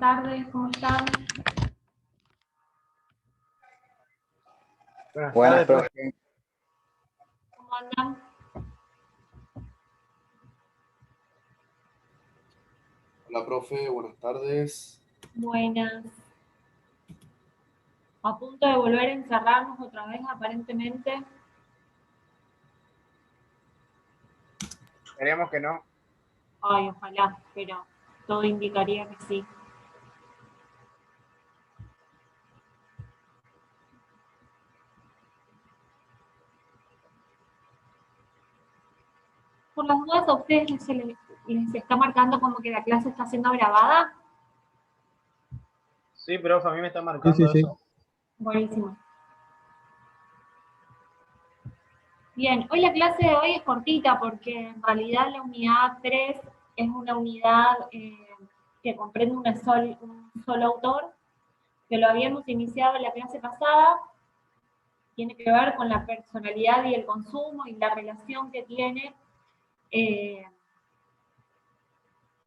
tardes, ¿cómo están? Buenas, profe. ¿Cómo andan? Hola, profe, buenas tardes. Buenas. A punto de volver a encerrarnos otra vez, aparentemente. Esperemos que no. Ay, ojalá, pero todo indicaría que sí. Por las dudas, ¿a ustedes les está marcando como que la clase está siendo grabada? Sí, profe, a mí me está marcando Sí. eso. Buenísimo. Bien, hoy la clase de hoy es cortita porque en realidad la unidad 3 es una unidad que comprende un solo autor, que lo habíamos iniciado en la clase pasada. Tiene que ver con la personalidad y el consumo y la relación que tiene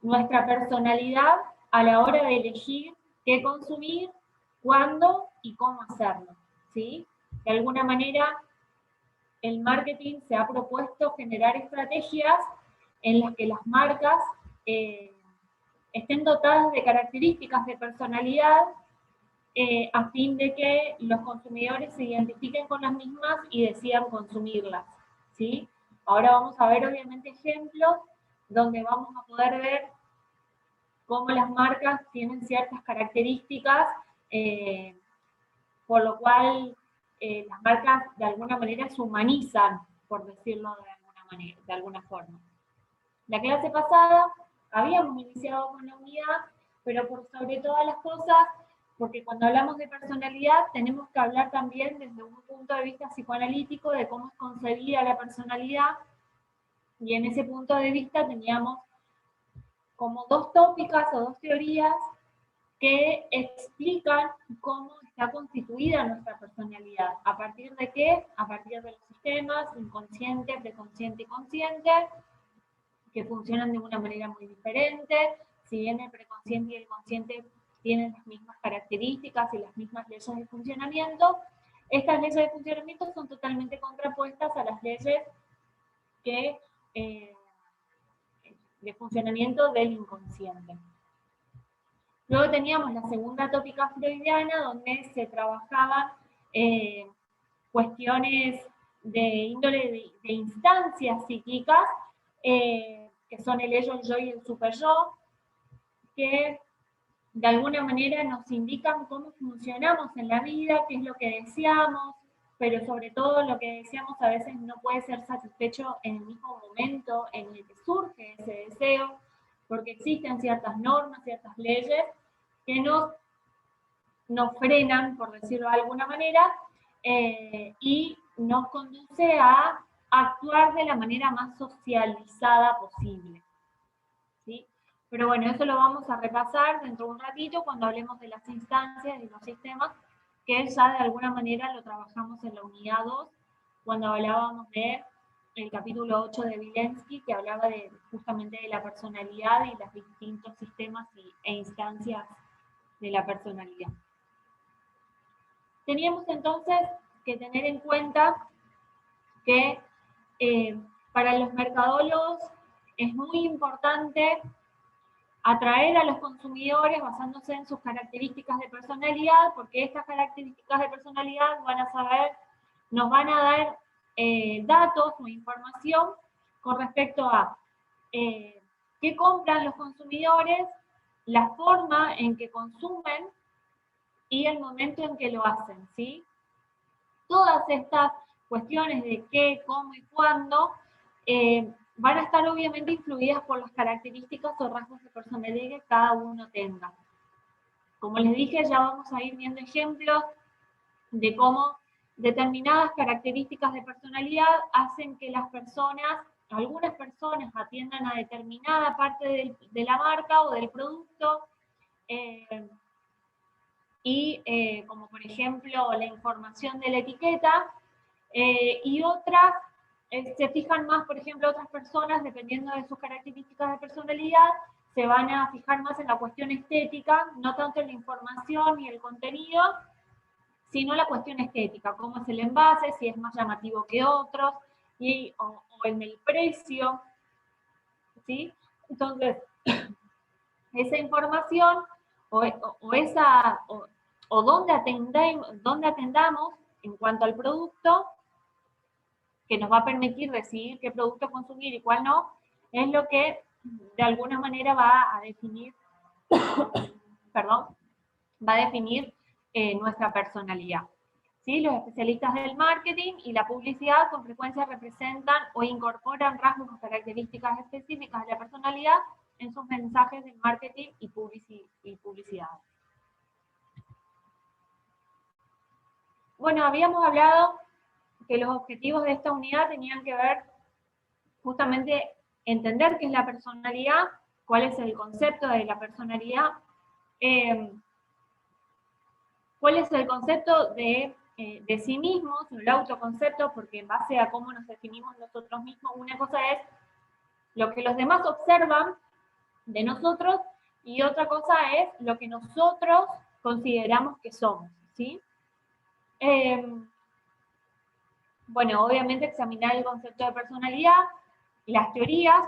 nuestra personalidad a la hora de elegir qué consumir, cuándo y cómo hacerlo, ¿sí? De alguna manera, el marketing se ha propuesto generar estrategias en las que las marcas estén dotadas de características de personalidad a fin de que los consumidores se identifiquen con las mismas y decidan consumirlas, ¿sí? Ahora vamos a ver obviamente ejemplos donde vamos a poder ver cómo las marcas tienen ciertas características, por lo cual las marcas de alguna manera se humanizan, por decirlo de alguna manera, de alguna forma. La clase pasada habíamos iniciado con la unidad, pero por sobre todas las cosas, porque cuando hablamos de personalidad tenemos que hablar también desde un punto de vista psicoanalítico de cómo es concebida la personalidad, y en ese punto de vista teníamos como dos tópicas o dos teorías que explican cómo está constituida nuestra personalidad. ¿A partir de qué? A partir de los sistemas inconsciente, preconsciente y consciente, que funcionan de una manera muy diferente. Si bien el preconsciente y el consciente tienen las mismas características y las mismas leyes de funcionamiento, estas leyes de funcionamiento son totalmente contrapuestas a las leyes que, de funcionamiento del inconsciente. Luego teníamos la segunda tópica freudiana, donde se trabajaban cuestiones de índole de instancias psíquicas, que son el ello, el yo y el superyo, que de alguna manera nos indican cómo funcionamos en la vida, qué es lo que deseamos, pero sobre todo lo que deseamos a veces no puede ser satisfecho en el mismo momento en el que surge ese deseo, porque existen ciertas normas, ciertas leyes que nos frenan, por decirlo de alguna manera, y nos conduce a actuar de la manera más socializada posible, ¿sí? Pero bueno, eso lo vamos a repasar dentro de un ratito cuando hablemos de las instancias y los sistemas, que ya de alguna manera lo trabajamos en la unidad 2, cuando hablábamos de el capítulo 8 de Vilensky, que hablaba justamente de la personalidad y los distintos sistemas e instancias de la personalidad. Teníamos entonces que tener en cuenta que para los mercadólogos es muy importante atraer a los consumidores basándose en sus características de personalidad, porque estas características de personalidad nos van a dar datos o información con respecto a qué compran los consumidores, la forma en que consumen y el momento en que lo hacen, ¿sí? Todas estas cuestiones de qué, cómo y cuándo van a estar obviamente influidas por las características o rasgos de personalidad que cada uno tenga. Como les dije, ya vamos a ir viendo ejemplos de cómo determinadas características de personalidad hacen que algunas personas atiendan a determinada parte de la marca o del producto, como por ejemplo la información de la etiqueta, y otras se fijan más, por ejemplo, otras personas, dependiendo de sus características de personalidad, se van a fijar más en la cuestión estética, no tanto en la información y el contenido, sino la cuestión estética, cómo es el envase, si es más llamativo que otros, o en el precio, ¿sí? Entonces, esa información o donde atendamos en cuanto al producto, que nos va a permitir decidir qué producto consumir y cuál no, es lo que de alguna manera va a definir, nuestra personalidad. ¿Sí? Los especialistas del marketing y la publicidad con frecuencia representan o incorporan rasgos o características específicas de la personalidad en sus mensajes de marketing y publicidad. Bueno, habíamos hablado que los objetivos de esta unidad tenían que ver justamente entender qué es la personalidad, cuál es el concepto de la personalidad, cuál es el concepto de sí mismos, el autoconcepto, porque en base a cómo nos definimos nosotros mismos, una cosa es lo que los demás observan de nosotros y otra cosa es lo que nosotros consideramos que somos, ¿sí? Bueno, obviamente examinar el concepto de personalidad, las teorías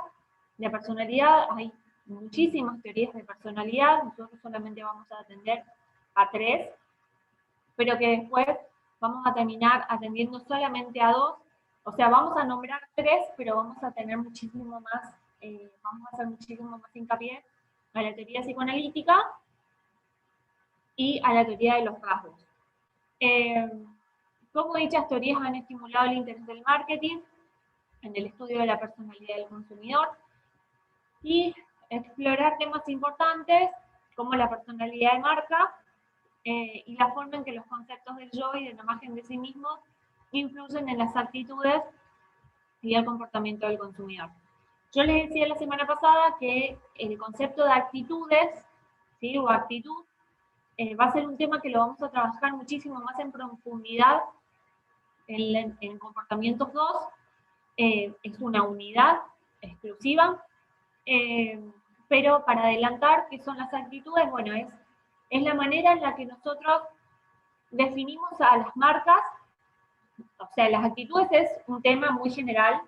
de personalidad, hay muchísimas teorías de personalidad, nosotros solamente vamos a atender a 3, pero que después vamos a terminar atendiendo solamente a 2, o sea, vamos a nombrar 3, pero vamos a tener muchísimo más, vamos a hacer muchísimo más hincapié a la teoría psicoanalítica y a la teoría de los rasgos. Cómo dichas teorías han estimulado el interés del marketing en el estudio de la personalidad del consumidor y explorar temas importantes como la personalidad de marca y la forma en que los conceptos del yo y de la imagen de sí mismo influyen en las actitudes y el comportamiento del consumidor. Yo les decía la semana pasada que el concepto de actitudes, ¿sí? O actitud, va a ser un tema que lo vamos a trabajar muchísimo más en profundidad en Comportamientos 2, es una unidad exclusiva, pero para adelantar qué son las actitudes, bueno, es la manera en la que nosotros definimos a las marcas, o sea, las actitudes es un tema muy general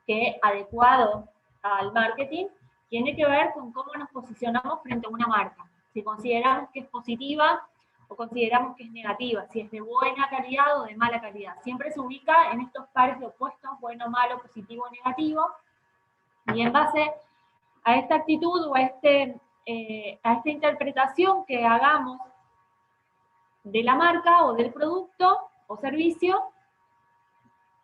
que adecuado al marketing tiene que ver con cómo nos posicionamos frente a una marca, si consideramos que es positiva o consideramos que es negativa, si es de buena calidad o de mala calidad. Siempre se ubica en estos pares de opuestos, bueno, malo, positivo, negativo, y en base a esta actitud o a esta interpretación que hagamos de la marca o del producto o servicio,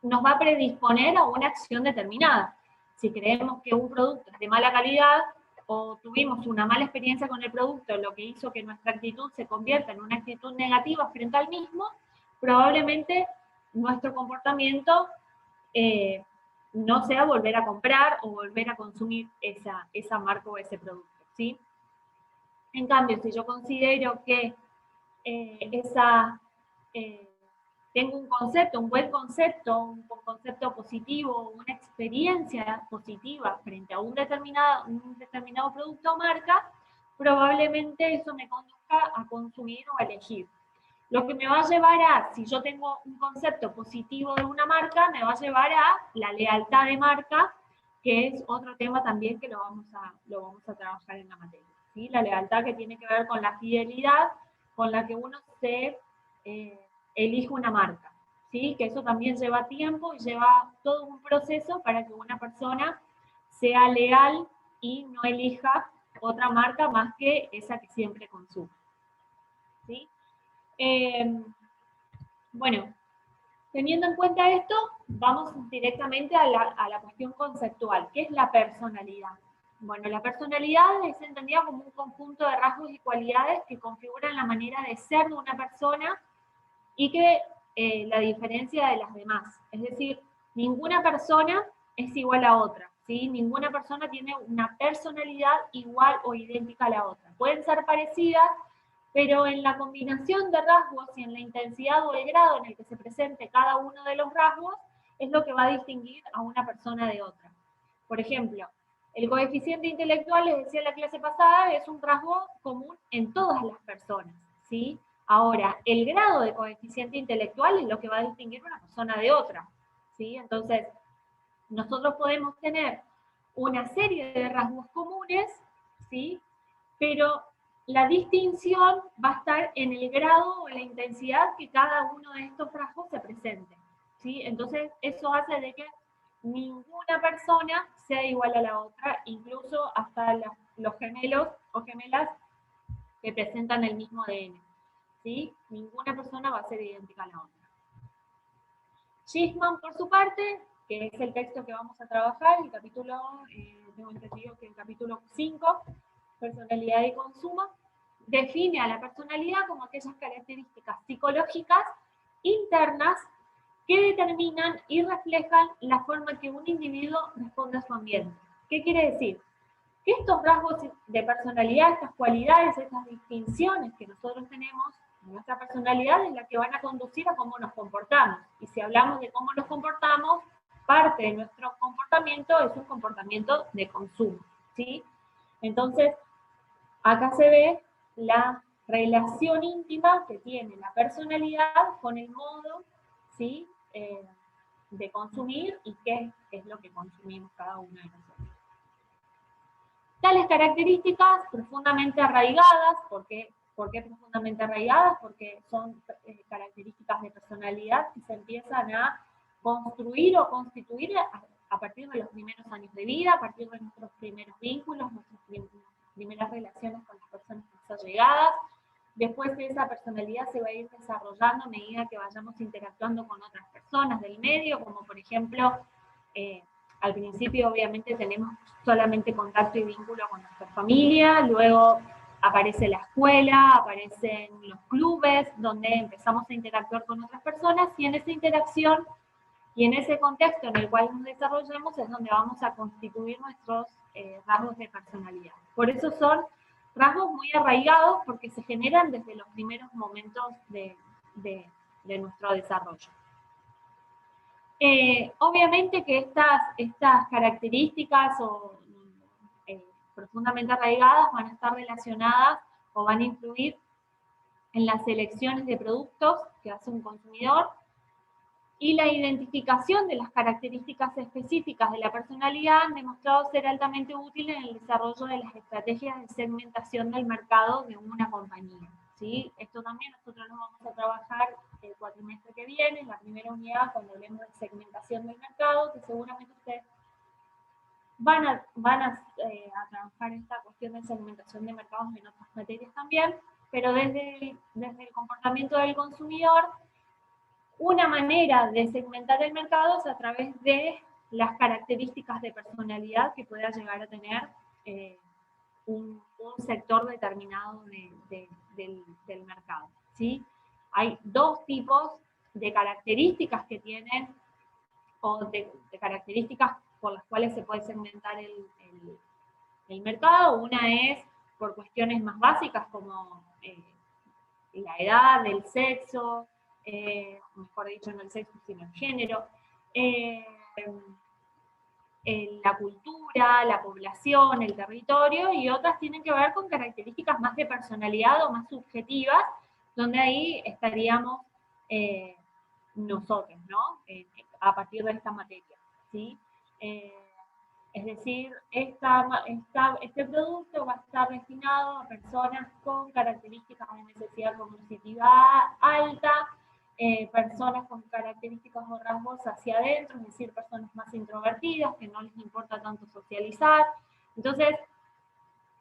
nos va a predisponer a una acción determinada. Si creemos que un producto es de mala calidad o tuvimos una mala experiencia con el producto, lo que hizo que nuestra actitud se convierta en una actitud negativa frente al mismo, probablemente nuestro comportamiento no sea volver a comprar o volver a consumir esa marca o ese producto, ¿sí? En cambio, si yo considero que tengo un concepto, un buen concepto, un concepto positivo, una experiencia positiva frente a un determinado producto o marca, probablemente eso me conduzca a consumir o a elegir. Lo que me va a llevar a, si yo tengo un concepto positivo de una marca, me va a llevar a la lealtad de marca, que es otro tema también que lo vamos a trabajar en la materia, ¿sí? La lealtad que tiene que ver con la fidelidad con la que uno elige una marca, ¿sí? Que eso también lleva tiempo y lleva todo un proceso para que una persona sea leal y no elija otra marca más que esa que siempre consume, ¿sí? Bueno, teniendo en cuenta esto, vamos directamente a la cuestión conceptual, ¿qué es la personalidad? Bueno, la personalidad es entendida como un conjunto de rasgos y cualidades que configuran la manera de ser de una persona y que la diferencia de las demás. Es decir, ninguna persona es igual a otra, ¿sí? Ninguna persona tiene una personalidad igual o idéntica a la otra. Pueden ser parecidas, pero en la combinación de rasgos y en la intensidad o el grado en el que se presente cada uno de los rasgos es lo que va a distinguir a una persona de otra. Por ejemplo, El coeficiente intelectual, les decía en la clase pasada, es un rasgo común en todas las personas, ¿sí? Ahora, el grado de coeficiente intelectual es lo que va a distinguir una persona de otra, ¿sí? Entonces, nosotros podemos tener una serie de rasgos comunes, ¿sí? Pero la distinción va a estar en el grado o la intensidad que cada uno de estos rasgos se presente, ¿sí? Entonces, eso hace de que ninguna persona sea igual a la otra, incluso hasta los gemelos o gemelas que presentan el mismo ADN, ¿sí? Ninguna persona va a ser idéntica a la otra. Schiffman, por su parte, que es el texto que vamos a trabajar, el capítulo, tengo entendido que el capítulo 5, personalidad y consumo, define a la personalidad como aquellas características psicológicas internas que determinan y reflejan la forma que un individuo responde a su ambiente. ¿Qué quiere decir? Que estos rasgos de personalidad, estas cualidades, estas distinciones que nosotros tenemos en nuestra personalidad es la que van a conducir a cómo nos comportamos. Y si hablamos de cómo nos comportamos, parte de nuestro comportamiento es un comportamiento de consumo, ¿sí? Entonces, acá se ve la relación íntima que tiene la personalidad con el modo, ¿sí? De consumir y qué es lo que consumimos cada uno de nosotros. Tales características profundamente arraigadas, ¿por qué profundamente arraigadas? Porque son características de personalidad que se empiezan a construir o constituir a partir de los primeros años de vida, a partir de nuestros primeros vínculos, nuestras primeras relaciones con las personas más allegadas. Después de esa personalidad se va a ir desarrollando a medida que vayamos interactuando con otras personas del medio, como por ejemplo, al principio obviamente tenemos solamente contacto y vínculo con nuestra familia, luego aparece la escuela, aparecen los clubes, donde empezamos a interactuar con otras personas, y en esa interacción y en ese contexto en el cual nos desarrollamos es donde vamos a constituir nuestros rasgos de personalidad. Por eso son rasgos muy arraigados, porque se generan desde los primeros momentos de nuestro desarrollo. Obviamente que estas características profundamente arraigadas van a estar relacionadas o van a influir en las selecciones de productos que hace un consumidor, y la identificación de las características específicas de la personalidad han demostrado ser altamente útiles en el desarrollo de las estrategias de segmentación del mercado de una compañía, ¿sí? Esto también nosotros lo vamos a trabajar el cuatrimestre que viene, en la primera unidad, cuando hablemos de segmentación del mercado, que seguramente ustedes van a trabajar esta cuestión de segmentación de mercados en otras materias también, pero desde el comportamiento del consumidor, una manera de segmentar el mercado es a través de las características de personalidad que pueda llegar a tener un sector determinado del mercado, ¿sí? Hay dos tipos de características que tienen, o de características por las cuales se puede segmentar el mercado. Una es por cuestiones más básicas como la edad, el sexo, mejor dicho, no el sexo, sino el género, la cultura, la población, el territorio, y otras tienen que ver con características más de personalidad o más subjetivas, donde ahí estaríamos nosotros, ¿no? A partir de esta materia, ¿sí? Es decir, este producto va a estar destinado a personas con características de necesidad cognitiva alta, personas con características o rasgos hacia adentro, es decir, personas más introvertidas, que no les importa tanto socializar. Entonces,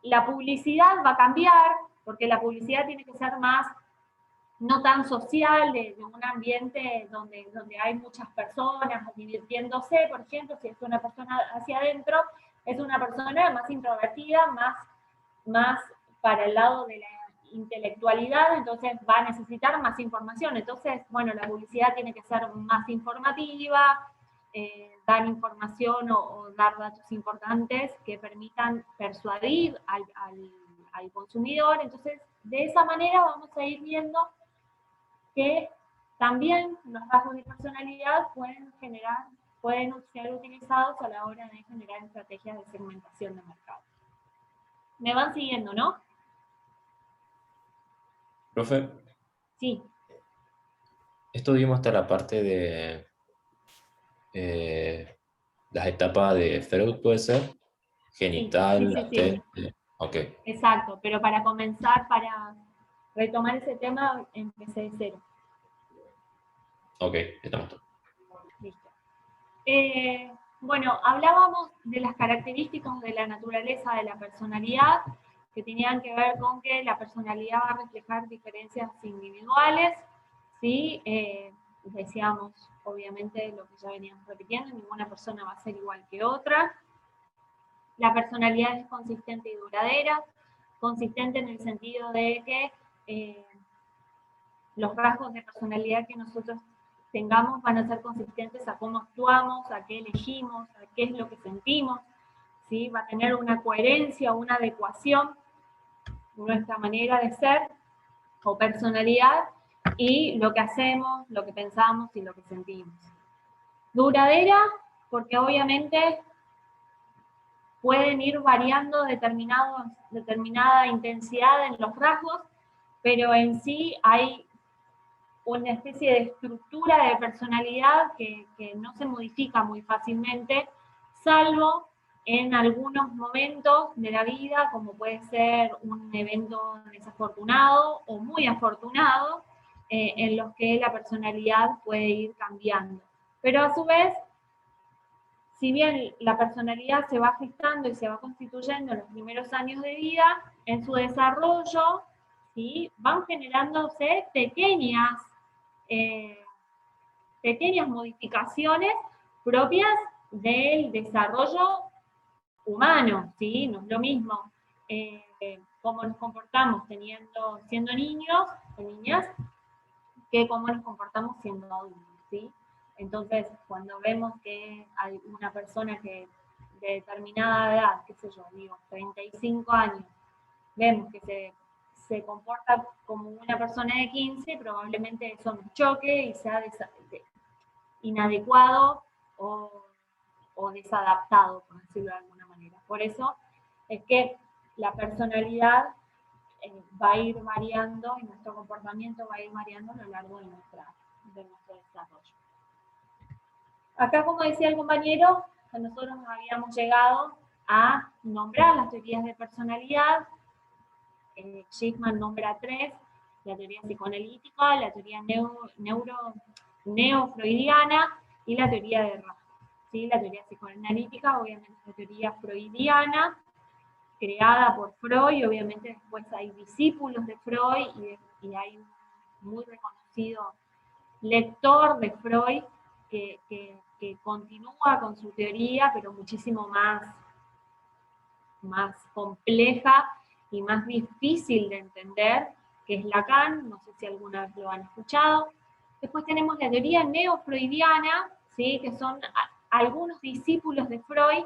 la publicidad va a cambiar, porque la publicidad tiene que ser más, no tan social, de un ambiente donde hay muchas personas divirtiéndose. Por ejemplo, si es una persona hacia adentro, es una persona más introvertida, más para el lado de la intelectualidad, entonces va a necesitar más información. Entonces, bueno, la publicidad tiene que ser más informativa, dar información o dar datos importantes que permitan persuadir al consumidor. Entonces, de esa manera vamos a ir viendo que también los rasgos de personalidad pueden pueden ser utilizados a la hora de generar estrategias de segmentación de mercado. ¿Me van siguiendo, no? Profe, Sí. esto vimos hasta la parte de las etapas de Freud, ¿puede ser? Genital, sí. latente. Ok, Exacto, pero para comenzar, para retomar ese tema, empecé de cero. ok, estamos todos. Listo. Bueno, hablábamos de las características de la naturaleza de la personalidad, que tenían que ver con que la personalidad va a reflejar diferencias individuales, ¿sí? Decíamos, obviamente, lo que ya veníamos repitiendo, ninguna persona va a ser igual que otra. La personalidad es consistente y duradera, consistente en el sentido de que los rasgos de personalidad que nosotros tengamos van a ser consistentes a cómo actuamos, a qué elegimos, a qué es lo que sentimos, ¿sí? Va a tener una coherencia, una adecuación nuestra manera de ser o personalidad y lo que hacemos, lo que pensamos y lo que sentimos. Duradera, porque obviamente pueden ir variando determinada intensidad en los rasgos, pero en sí hay una especie de estructura de personalidad que no se modifica muy fácilmente, salvo en algunos momentos de la vida, como puede ser un evento desafortunado o muy afortunado, en los que la personalidad puede ir cambiando. Pero a su vez, si bien la personalidad se va gestando y se va constituyendo en los primeros años de vida, en su desarrollo, ¿sí? Van generándose pequeñas modificaciones propias del desarrollo humano, ¿sí? No es lo mismo cómo nos comportamos siendo niños o niñas que cómo nos comportamos siendo adultos, ¿sí? Entonces, cuando vemos que hay una persona que de determinada edad, qué sé yo, digo, 35 años, vemos que se comporta como una persona de 15, probablemente eso nos choque y sea inadecuado o desadaptado, por decirlo de alguna manera. Por eso es que la personalidad va a ir variando y nuestro comportamiento va a ir variando a lo largo de nuestro desarrollo. Acá, como decía el compañero, nosotros habíamos llegado a nombrar las teorías de personalidad. Schiffman nombra 3, la teoría psicoanalítica, la teoría neofreudiana y la teoría de rasgos. ¿Sí? La teoría psicoanalítica, obviamente, es la teoría freudiana, creada por Freud, y obviamente después hay discípulos de Freud y hay un muy reconocido lector de Freud que continúa con su teoría, pero muchísimo más compleja y más difícil de entender, que es Lacan. No sé si alguna vez lo han escuchado. Después tenemos la teoría neofreudiana, ¿sí? Que son algunos discípulos de Freud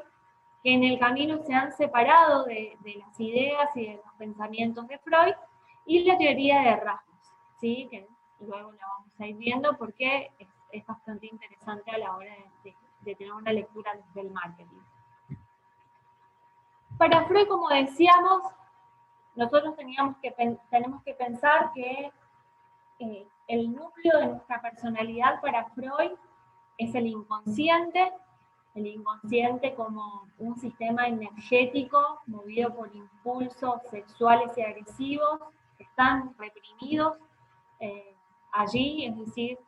que en el camino se han separado de las ideas y de los pensamientos de Freud, y la teoría de rasgos, ¿sí? Que luego la vamos a ir viendo porque es bastante interesante a la hora de tener una lectura desde el marketing. Para Freud, como decíamos, nosotros tenemos que pensar que el núcleo de nuestra personalidad para Freud es el inconsciente como un sistema energético movido por impulsos sexuales y agresivos que están reprimidos allí, es decir,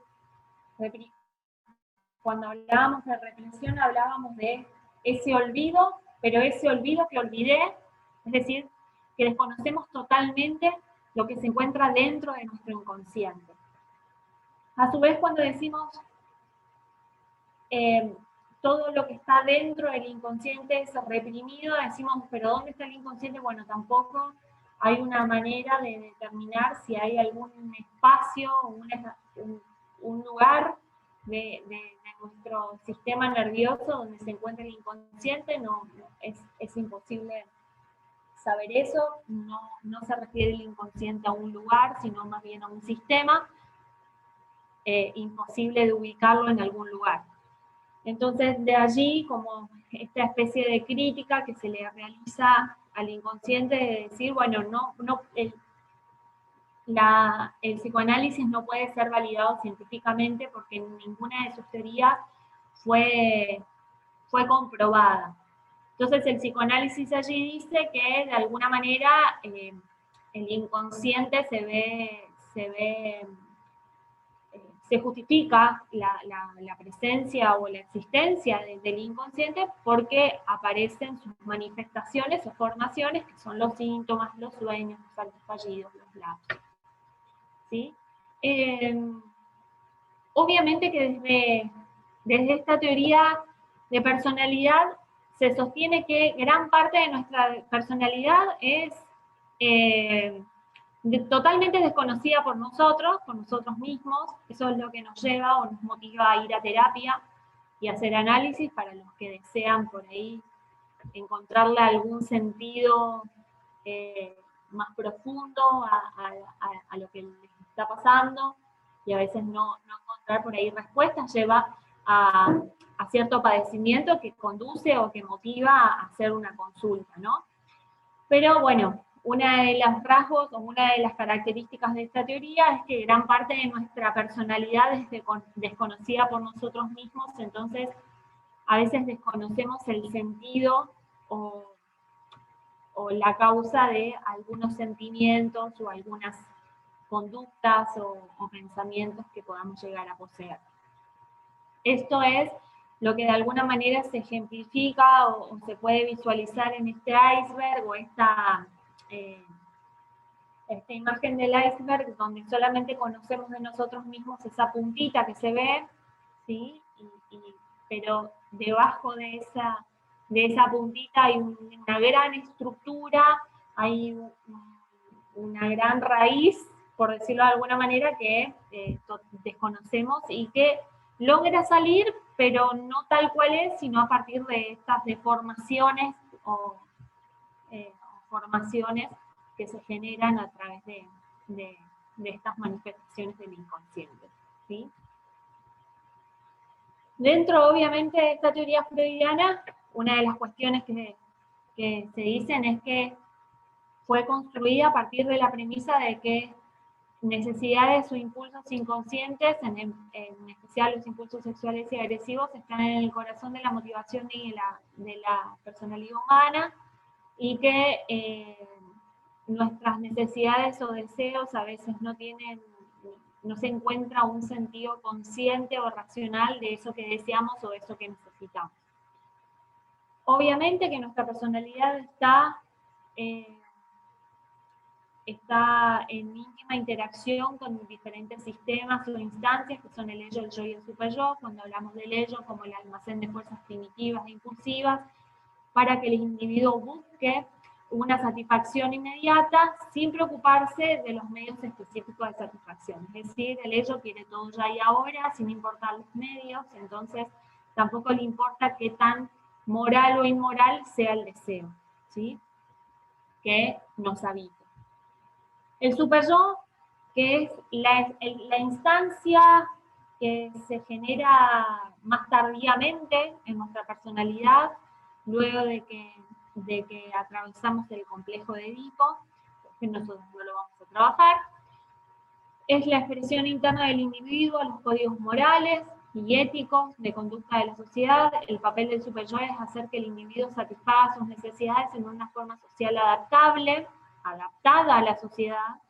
cuando hablábamos de represión hablábamos de ese olvido, pero ese olvido que olvidé, es decir, que desconocemos totalmente lo que se encuentra dentro de nuestro inconsciente. A su vez, cuando decimos todo lo que está dentro del inconsciente es reprimido, decimos, pero ¿dónde está el inconsciente? Bueno, tampoco hay una manera de determinar si hay algún espacio, un lugar de nuestro sistema nervioso donde se encuentra el inconsciente. No, es imposible saber eso. No se refiere el inconsciente a un lugar, sino más bien a un sistema, imposible de ubicarlo en algún lugar. Entonces, de allí, como esta especie de crítica que se le realiza al inconsciente de decir, bueno, el psicoanálisis no puede ser validado científicamente porque ninguna de sus teorías fue comprobada. Entonces el psicoanálisis allí dice que de alguna manera el inconsciente se justifica la presencia o la existencia del inconsciente porque aparecen sus manifestaciones o formaciones, que son los síntomas, los sueños, los saltos fallidos, los lapsos. ¿Sí? Obviamente que desde esta teoría de personalidad se sostiene que gran parte de nuestra personalidad es totalmente desconocida por nosotros mismos. Eso es lo que nos lleva o nos motiva a ir a terapia y hacer análisis para los que desean por ahí encontrarle algún sentido más profundo a lo que les está pasando, y a veces no encontrar por ahí respuestas lleva a cierto padecimiento que conduce o que motiva a hacer una consulta, ¿no? Pero bueno, una de los rasgos o una de las características de esta teoría es que gran parte de nuestra personalidad es desconocida por nosotros mismos, entonces a veces desconocemos el sentido o la causa de algunos sentimientos o algunas conductas o pensamientos que podamos llegar a poseer. Esto es lo que de alguna manera se ejemplifica o se puede visualizar en este iceberg o esta imagen del iceberg, donde solamente conocemos de nosotros mismos esa puntita que se ve, ¿sí? Pero debajo de esa puntita hay una gran estructura, hay una gran raíz, por decirlo de alguna manera, que desconocemos y que logra salir, pero no tal cual es, sino a partir de estas deformaciones o formaciones que se generan a través de estas manifestaciones del inconsciente, ¿sí? Dentro, obviamente, de esta teoría freudiana, una de las cuestiones que se dicen es que fue construida a partir de la premisa de que necesidades o impulsos inconscientes, en especial los impulsos sexuales y agresivos, están en el corazón de la motivación de la personalidad humana, y que nuestras necesidades o deseos a veces no se encuentra un sentido consciente o racional de eso que deseamos o de eso que necesitamos. Obviamente que nuestra personalidad está en íntima interacción con diferentes sistemas o instancias que son el ello, el yo y el superyo. Cuando hablamos del ello como el almacén de fuerzas primitivas e impulsivas, para que el individuo busque una satisfacción inmediata sin preocuparse de los medios específicos de satisfacción. Es decir, el ello quiere todo ya y ahora, sin importar los medios, entonces tampoco le importa qué tan moral o inmoral sea el deseo, ¿sí?, que nos habita. El superyo, que es la instancia que se genera más tardíamente en nuestra personalidad, luego de que atravesamos el complejo de Edipo, que nosotros no lo vamos a trabajar, es la expresión interna del individuo, los códigos morales y éticos de conducta de la sociedad. El papel del superyo es hacer que el individuo satisfaga sus necesidades en una forma social adaptable, adaptada a la sociedad,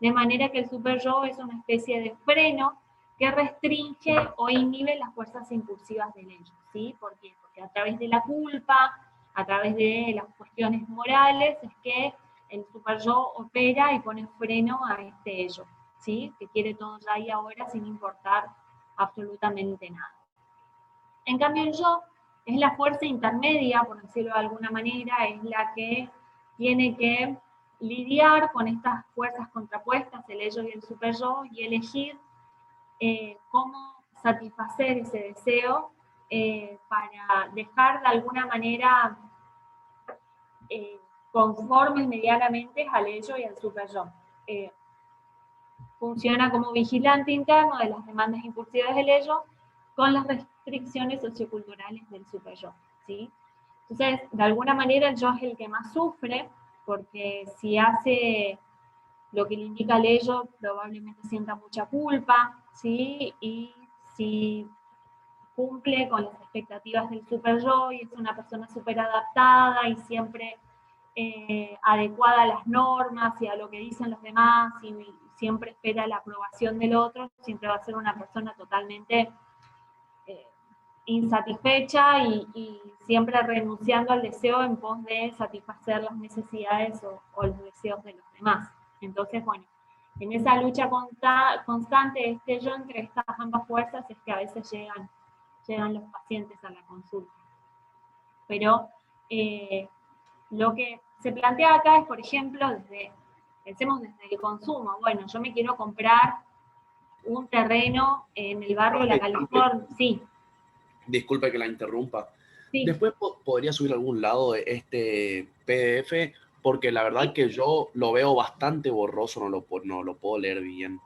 de manera que el superyo es una especie de freno que restringe o inhibe las fuerzas impulsivas del ello, ¿sí? ¿Por qué? Porque a través de la culpa, a través de las cuestiones morales, es que el superyo opera y pone freno a este ello, ¿sí?, que quiere todo ya y ahora sin importar absolutamente nada. En cambio el yo es la fuerza intermedia, por decirlo de alguna manera, es la que tiene que lidiar con estas fuerzas contrapuestas, el ello y el superyo, y elegir cómo satisfacer ese deseo para dejar de alguna manera conformes medianamente al ello y al superyo. Funciona como vigilante interno de las demandas impulsivas del ello con las restricciones socioculturales del superyo, ¿sí? Entonces, de alguna manera el yo es el que más sufre, porque si hace lo que le indica el ello, probablemente sienta mucha culpa, ¿sí? Y si cumple con las expectativas del superyo y es una persona súper adaptada y siempre adecuada a las normas y a lo que dicen los demás y siempre espera la aprobación del otro, siempre va a ser una persona totalmente insatisfecha y siempre renunciando al deseo en pos de satisfacer las necesidades o los deseos de los demás. Entonces, bueno, en esa lucha constante de este yo entre estas ambas fuerzas es que a veces llegan los pacientes a la consulta. Pero lo que se plantea acá es, por ejemplo, pensemos desde el consumo. Bueno, yo me quiero comprar un terreno en el barrio de la California. Sí. Disculpe que la interrumpa. Sí. Después podría subir a algún lado de este PDF, porque la verdad que yo lo veo bastante borroso, no lo puedo leer bien.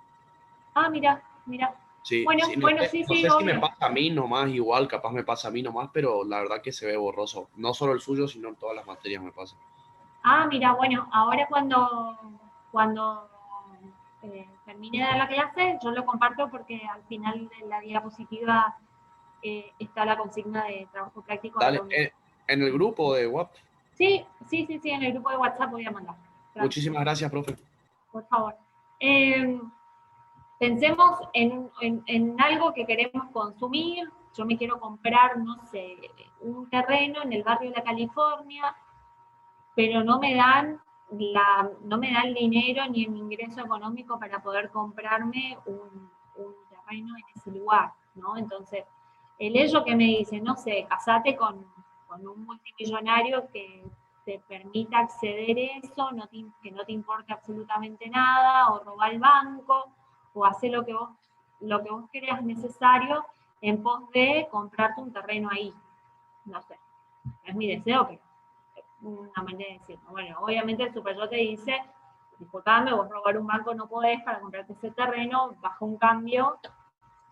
Ah, mira. Sí, Bueno, sí, no sé, sí, no sé si me obvio. pasa a mí nomás, igual, capaz me pasa a mí nomás, pero la verdad que se ve borroso. No solo el suyo, sino en todas las materias me pasa. Ah, mira, bueno, ahora cuando termine de dar la clase, yo lo comparto porque al final de la diapositiva está la consigna de trabajo práctico de la Dale, unidad. en el grupo de WhatsApp. Sí, en el grupo de WhatsApp voy a mandar. Claro. Muchísimas gracias, profe. Por favor. Pensemos en algo que queremos consumir. Yo me quiero comprar, no sé, un terreno en el barrio de la California, pero no me dan el dinero ni el ingreso económico para poder comprarme un terreno en ese lugar, ¿no? Entonces, el ello que me dice, no sé, casate con un multimillonario que te permita acceder a eso, que no te importe absolutamente nada, o robar el banco, o hacer lo que vos creas necesario en pos de comprarte un terreno ahí. No sé, es mi deseo, pero una manera de decirlo. Bueno, obviamente el superyo te dice, disculpame, vos robar un banco no podés para comprarte ese terreno, bajo un cambio,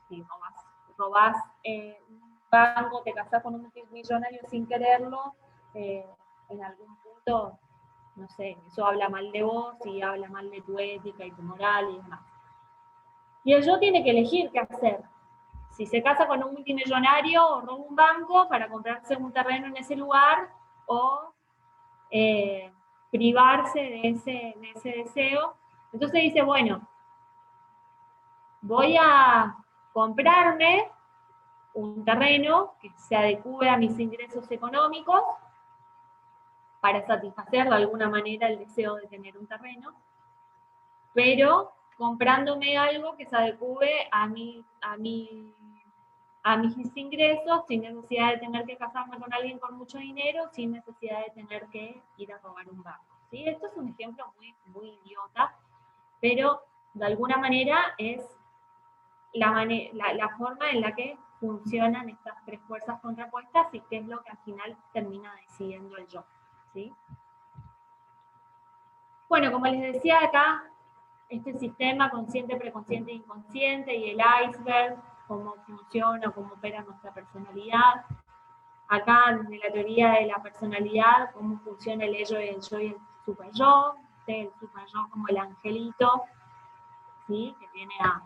si robás un banco, te casás con un multimillonario sin quererlo, en algún punto, no sé, eso habla mal de vos y habla mal de tu ética y tu moral y demás. Y el yo tiene que elegir qué hacer. Si se casa con un multimillonario o roba un banco para comprarse un terreno en ese lugar, o privarse de ese deseo. Entonces dice, bueno, voy a comprarme un terreno que se adecue a mis ingresos económicos para satisfacer de alguna manera el deseo de tener un terreno, pero comprándome algo que se adecue a mis ingresos, sin necesidad de tener que casarme con alguien con mucho dinero, sin necesidad de tener que ir a robar un banco. ¿Sí? Esto es un ejemplo muy, muy idiota, pero de alguna manera es la forma en la que funcionan estas tres fuerzas contrapuestas y qué es lo que al final termina decidiendo el yo. ¿Sí? Bueno, como les decía acá, este sistema consciente, preconsciente e inconsciente y el iceberg, cómo funciona, cómo opera nuestra personalidad. Acá, desde la teoría de la personalidad, cómo funciona el ello, el yo y el superyo. El superyo como el angelito, ¿sí? Que viene a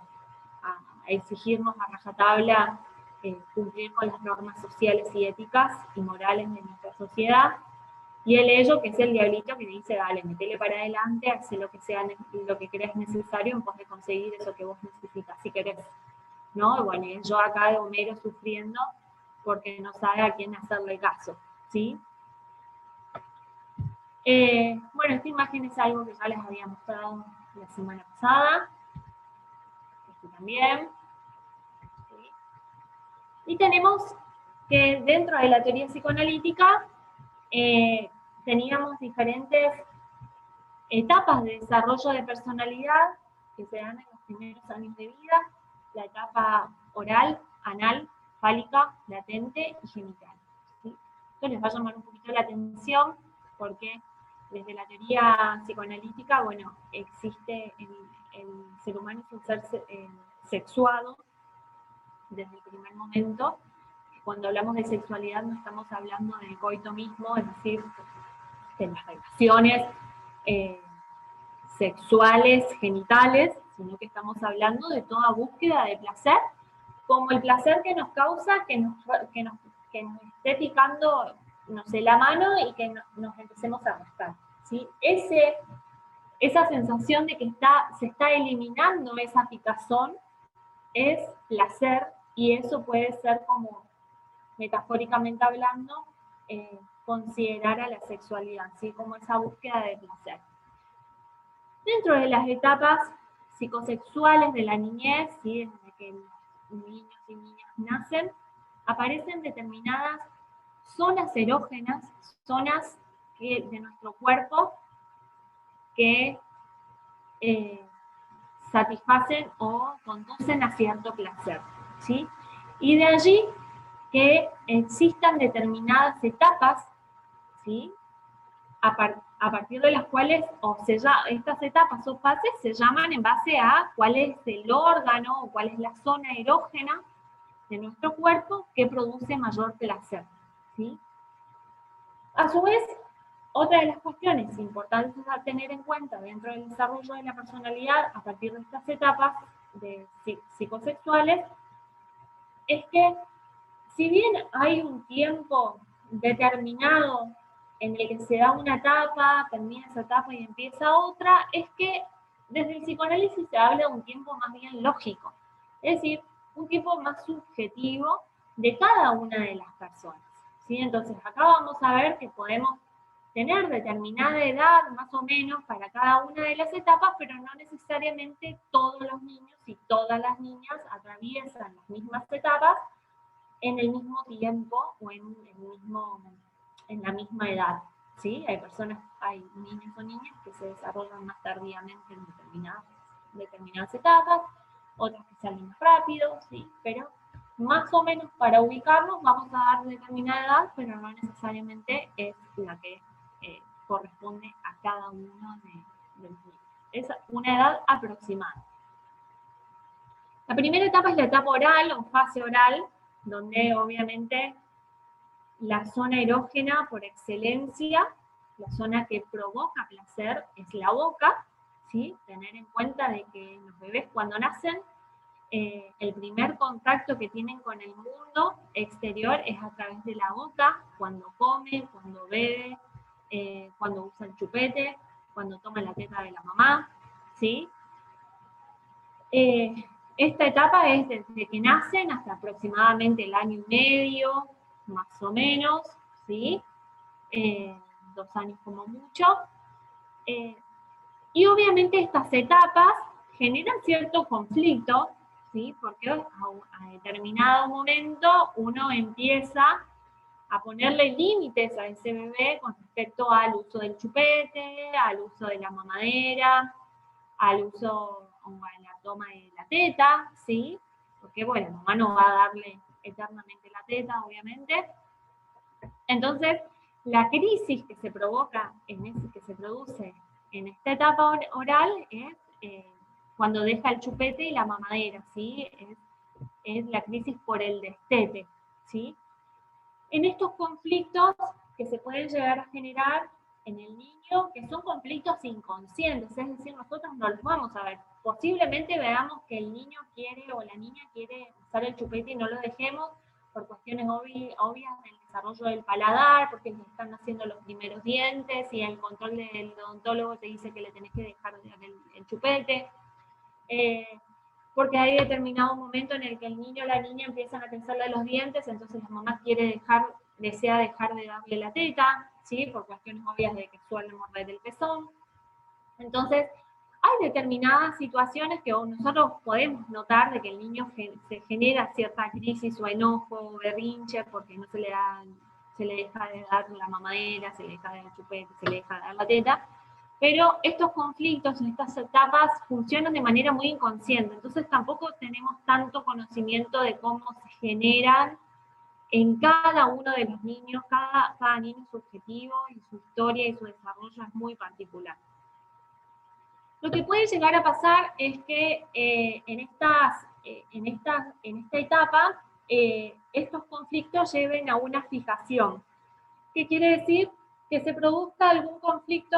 exigirnos a rajatabla cumplir con las normas sociales y éticas y morales de nuestra sociedad. Y el ello, que es el diablito que dice, dale, metele para adelante, hace lo que creas necesario en pos de conseguir eso que vos necesitas, si querés. ¿No? Bueno, y yo acá de Homero sufriendo porque no sabe a quién hacerle caso, ¿sí? Bueno, esta imagen es algo que ya les había mostrado la semana pasada. Esto también. ¿Sí? Y tenemos que dentro de la teoría psicoanalítica teníamos diferentes etapas de desarrollo de personalidad que se dan en los primeros años de vida, la etapa oral, anal, fálica, latente y genital. ¿Sí? Esto les va a llamar un poquito la atención porque desde la teoría psicoanalítica, bueno, existe el ser humano es un ser sexuado, desde el primer momento. Cuando hablamos de sexualidad no estamos hablando del coito mismo, es decir, de las relaciones sexuales, genitales, sino que estamos hablando de toda búsqueda de placer, como el placer que nos causa que nos esté picando, no sé, la mano y que nos empecemos a rascar, ¿sí? Esa sensación de que se está eliminando esa picazón es placer, y eso puede ser, como metafóricamente hablando, considerar a la sexualidad, ¿sí? Como esa búsqueda de placer. Dentro de las etapas psicosexuales de la niñez, ¿sí? Desde que los niños y niñas nacen, aparecen determinadas zonas erógenas, zonas de nuestro cuerpo que satisfacen o conducen a cierto placer, ¿sí? Y de allí que existan determinadas etapas, ¿sí? A partir de las cuales, estas etapas o fases se llaman en base a cuál es el órgano o cuál es la zona erógena de nuestro cuerpo que produce mayor placer, ¿sí? A su vez, otra de las cuestiones importantes a tener en cuenta dentro del desarrollo de la personalidad a partir de estas etapas psicosexuales es que, si bien hay un tiempo determinado en el que se da una etapa, termina esa etapa y empieza otra, es que desde el psicoanálisis se habla de un tiempo más bien lógico, es decir, un tiempo más subjetivo de cada una de las personas, ¿sí? Entonces acá vamos a ver que podemos tener determinada edad más o menos para cada una de las etapas, pero no necesariamente todos los niños y todas las niñas atraviesan las mismas etapas en el mismo tiempo o en la misma edad, ¿sí? Hay niños o niñas que se desarrollan más tardíamente en determinadas etapas, otras que salen más rápido, ¿sí? Pero más o menos para ubicarnos vamos a dar determinada edad, pero no necesariamente es la que corresponde a cada uno de los niños. Es una edad aproximada. La primera etapa es la etapa oral o fase oral, donde obviamente la zona erógena por excelencia, la zona que provoca placer, es la boca, ¿sí? Tener en cuenta de que los bebés cuando nacen, el primer contacto que tienen con el mundo exterior es a través de la boca, cuando come, cuando bebe, cuando usa el chupete, cuando toma la teta de la mamá, ¿sí? Esta etapa es desde que nacen hasta aproximadamente el año y medio, más o menos, ¿sí? 2 años como mucho. Y obviamente estas etapas generan cierto conflicto, ¿sí? Porque a determinado momento uno empieza a ponerle límites a ese bebé con respecto al uso del chupete, al uso de la mamadera, al uso o a la toma de la teta, ¿sí? Porque, bueno, la mamá no va a darle eternamente la teta, obviamente. Entonces, la crisis que se produce en esta etapa oral es cuando deja el chupete y la mamadera, ¿sí? Es la crisis por el destete, ¿sí? En estos conflictos que se pueden llegar a generar en el niño, que son conflictos inconscientes, es decir, nosotros no los vamos a ver. Posiblemente veamos que el niño quiere o la niña quiere usar el chupete y no lo dejemos por cuestiones obvias del desarrollo del paladar, porque le están haciendo los primeros dientes y el control del odontólogo te dice que le tenés que dejar el chupete. Porque hay determinado momento en el que el niño o la niña empiezan a tensarle los dientes, entonces la mamá desea dejar de darle la teta, ¿sí? Por cuestiones obvias de que suelen morder el pezón. Entonces, hay determinadas situaciones que nosotros podemos notar de que el niño se genera cierta crisis o enojo o berrinche porque no se le deja de dar la mamadera, se le deja de dar el chupete, se le deja de dar la teta. Pero estos conflictos, estas etapas, funcionan de manera muy inconsciente, entonces tampoco tenemos tanto conocimiento de cómo se generan en cada uno de los niños. Cada niño es subjetivo y su historia y su desarrollo es muy particular. Lo que puede llegar a pasar es que en esta etapa estos conflictos lleven a una fijación. ¿Qué quiere decir? Que se produzca algún conflicto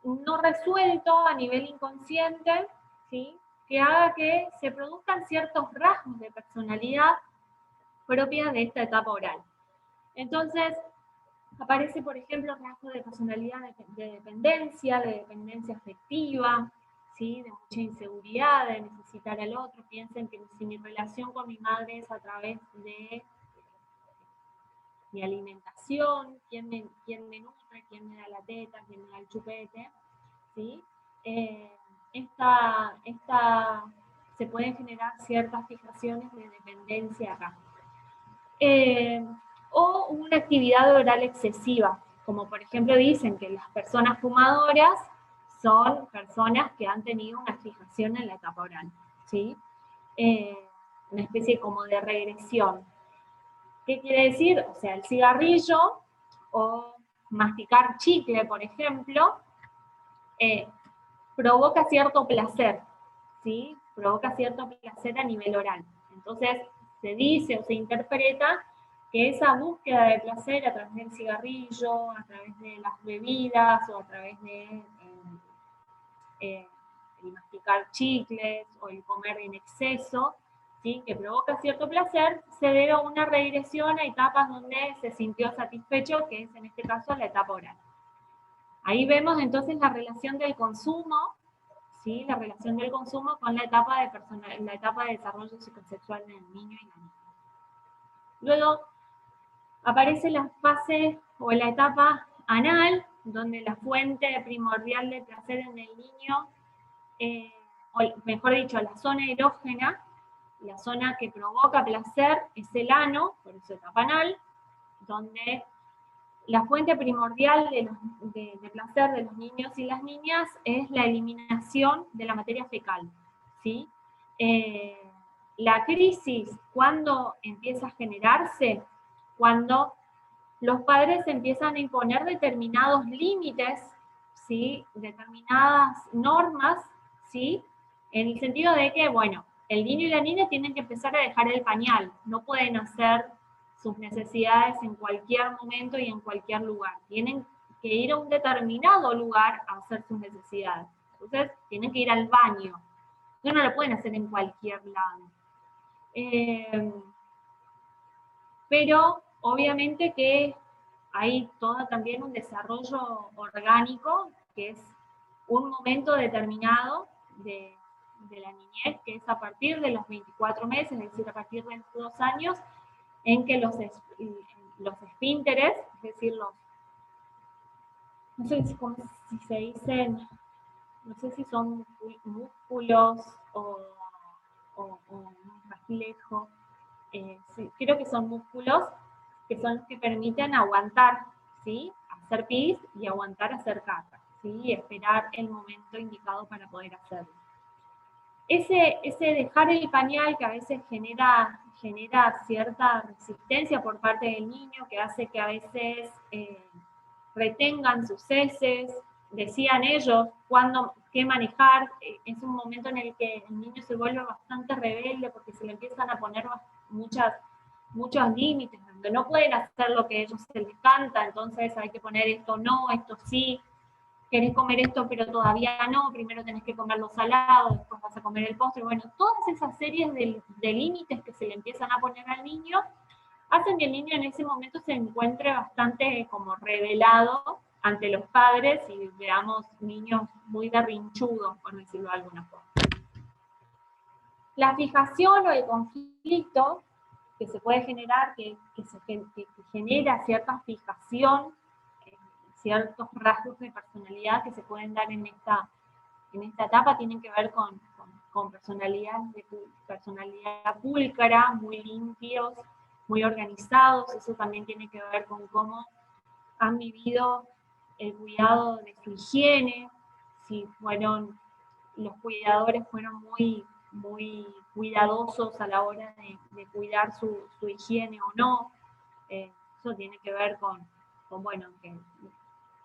no resuelto a nivel inconsciente, ¿sí? Que haga que se produzcan ciertos rasgos de personalidad propias de esta etapa oral. Entonces, aparece, por ejemplo, rasgos de personalidad de dependencia afectiva, ¿sí? De mucha inseguridad, de necesitar al otro. Piensen que si mi relación con mi madre es a través de mi alimentación, quién me nutre, quién me da la teta, quién me da el chupete, ¿sí? Se pueden generar ciertas fijaciones de dependencia acá. O una actividad oral excesiva, como por ejemplo dicen que las personas fumadoras son personas que han tenido una fijación en la etapa oral, ¿sí? Una especie como de regresión. ¿Qué quiere decir? O sea, el cigarrillo o masticar chicle, por ejemplo, provoca cierto placer, ¿sí? Provoca cierto placer a nivel oral. Entonces, se dice o se interpreta que esa búsqueda de placer a través del cigarrillo, a través de las bebidas o a través de el masticar chicles o el comer en exceso, ¿sí? Que provoca cierto placer, se debe a una regresión a etapas donde se sintió satisfecho, que es en este caso la etapa oral. Ahí vemos entonces la relación del consumo, ¿sí? La relación del consumo con la etapa de desarrollo psicosexual del niño y la niña. Luego aparece la fase o la etapa anal, donde la fuente primordial de placer en el niño, o mejor dicho, la zona erógena, la zona que provoca placer es el ano, por eso etapa anal, donde la fuente primordial de placer de los niños y las niñas es la eliminación de la materia fecal, ¿sí? La crisis, ¿cuándo empieza a generarse? Cuando los padres empiezan a imponer determinados límites, ¿sí? Determinadas normas, ¿sí? En el sentido de que, bueno, el niño y la niña tienen que empezar a dejar el pañal, no pueden hacer sus necesidades en cualquier momento y en cualquier lugar. Tienen que ir a un determinado lugar a hacer sus necesidades. Entonces, tienen que ir al baño. No lo pueden hacer en cualquier lado. Pero, obviamente que hay todo también un desarrollo orgánico, que es un momento determinado de la niñez, que es a partir de los 24 meses, es decir, a partir de los 2 años, en que los esfínteres, es decir, no sé si se dicen, no sé si son músculos o un reflejo, sí, creo que son músculos que son los que permiten aguantar, ¿sí? Hacer pis y aguantar hacer caca, ¿sí? Y esperar el momento indicado para poder hacerlo. Ese dejar el pañal que a veces genera cierta resistencia por parte del niño, que hace que a veces retengan sus heces, decían ellos qué manejar, es un momento en el que el niño se vuelve bastante rebelde porque se le empiezan a poner muchos límites, donde no pueden hacer lo que a ellos se les canta, entonces hay que poner esto no, esto sí, querés comer esto pero todavía no, primero tenés que comer lo salado, después vas a comer el postre, bueno, todas esas series de límites que se le empiezan a poner al niño, hacen que el niño en ese momento se encuentre bastante como revelado ante los padres y veamos niños muy berrinchudos, por decirlo de alguna forma. La fijación o el conflicto que se puede generar, que genera cierta fijación, ciertos rasgos de personalidad que se pueden dar en esta etapa, tienen que ver con personalidad pulcra, muy limpios, muy organizados. Eso también tiene que ver con cómo han vivido el cuidado de su higiene, si los cuidadores fueron muy cuidadosos a la hora de cuidar su higiene o no. Eso tiene que ver con que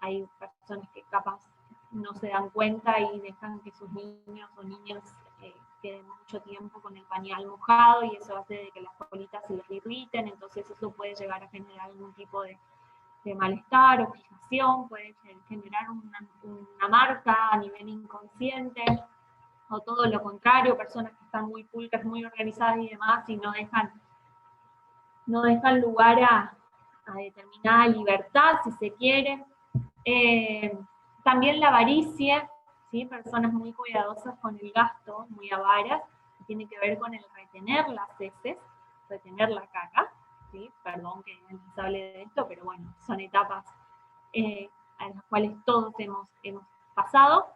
hay personas que capaz no se dan cuenta y dejan que sus niños o niñas queden mucho tiempo con el pañal mojado, y eso hace de que las colitas se les irriten, entonces eso puede llegar a generar algún tipo de malestar o fijación, puede generar una marca a nivel inconsciente, o todo lo contrario, personas que están muy pulcras, muy organizadas y demás, y no dejan lugar a determinada libertad, si se quiere. También la avaricia, ¿sí? Personas muy cuidadosas con el gasto, muy avaras, que tiene que ver con el retener las heces, retener la caca, ¿sí? Perdón que les hable de esto, pero bueno, son etapas a las cuales todos hemos pasado.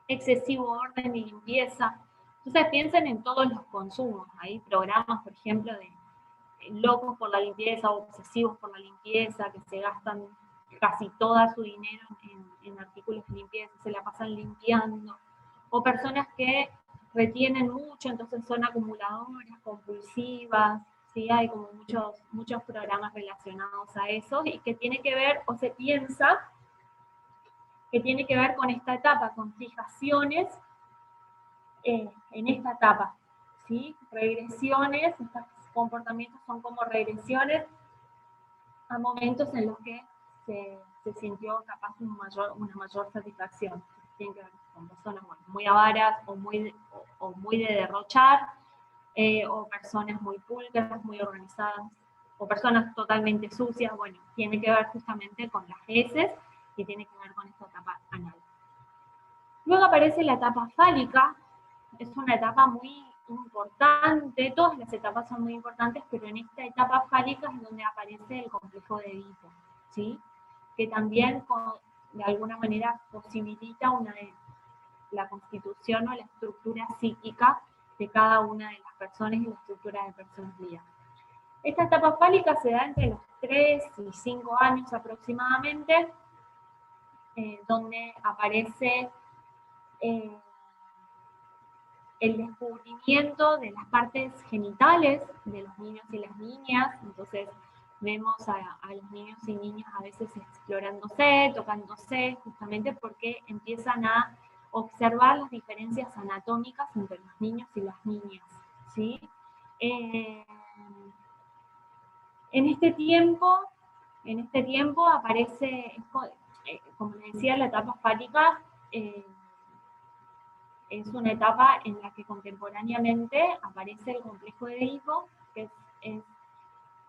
Excesivo orden y limpieza. Entonces piensen en todos los consumos. Hay programas, por ejemplo, de locos por la limpieza, obsesivos por la limpieza, que se gastan casi todo su dinero en artículos de limpieza, se la pasan limpiando. O personas que retienen mucho, entonces son acumuladoras, compulsivas, ¿sí? Hay como muchos programas relacionados a eso, y que tiene que ver, o se piensa, que tiene que ver con esta etapa, con fijaciones en esta etapa, ¿sí? Regresiones, estos comportamientos son como regresiones a momentos en los que se sintió capaz de una mayor satisfacción. Tienen que ver con personas muy avaras o muy de derrochar, o personas muy pulcras, muy organizadas, o personas totalmente sucias. Bueno, tiene que ver justamente con las heces y tiene que ver con esta etapa anal. Luego aparece la etapa fálica. Es una etapa muy importante, todas las etapas son muy importantes, pero en esta etapa fálica es donde aparece el complejo de Edipo, ¿sí? Que también de alguna manera posibilita la constitución o la estructura psíquica de cada una de las personas y la estructura de personalidad. Esta etapa fálica se da entre los 3 y 5 años aproximadamente, donde aparece el descubrimiento de las partes genitales de los niños y las niñas. Entonces vemos a los niños y niñas a veces explorándose, tocándose, justamente porque empiezan a observar las diferencias anatómicas entre los niños y las niñas, ¿sí? En este tiempo aparece, como les decía, la etapa fálica. Es una etapa en la que contemporáneamente aparece el complejo de Edipo, que es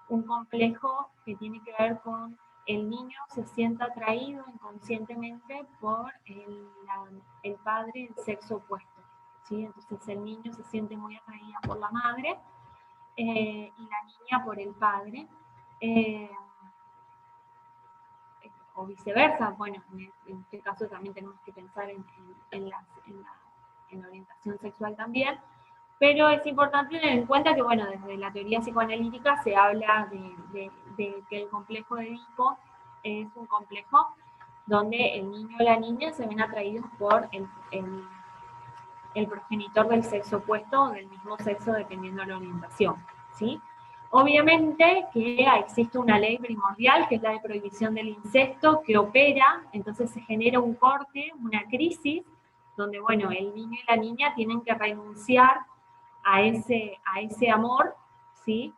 un complejo que tiene que ver con el niño se siente atraído inconscientemente por el padre del sexo opuesto, ¿sí? Entonces el niño se siente muy atraído por la madre y la niña por el padre. O viceversa. Bueno, en este caso también tenemos que pensar en la orientación sexual también, pero es importante tener en cuenta que, bueno, desde la teoría psicoanalítica se habla de que el complejo de Edipo es un complejo donde el niño o la niña se ven atraídos por el progenitor del sexo opuesto o del mismo sexo, dependiendo de la orientación, ¿sí? Obviamente que existe una ley primordial, que es la de prohibición del incesto, que opera, entonces se genera un corte, una crisis, donde, bueno, el niño y la niña tienen que renunciar a ese amor, ¿sí?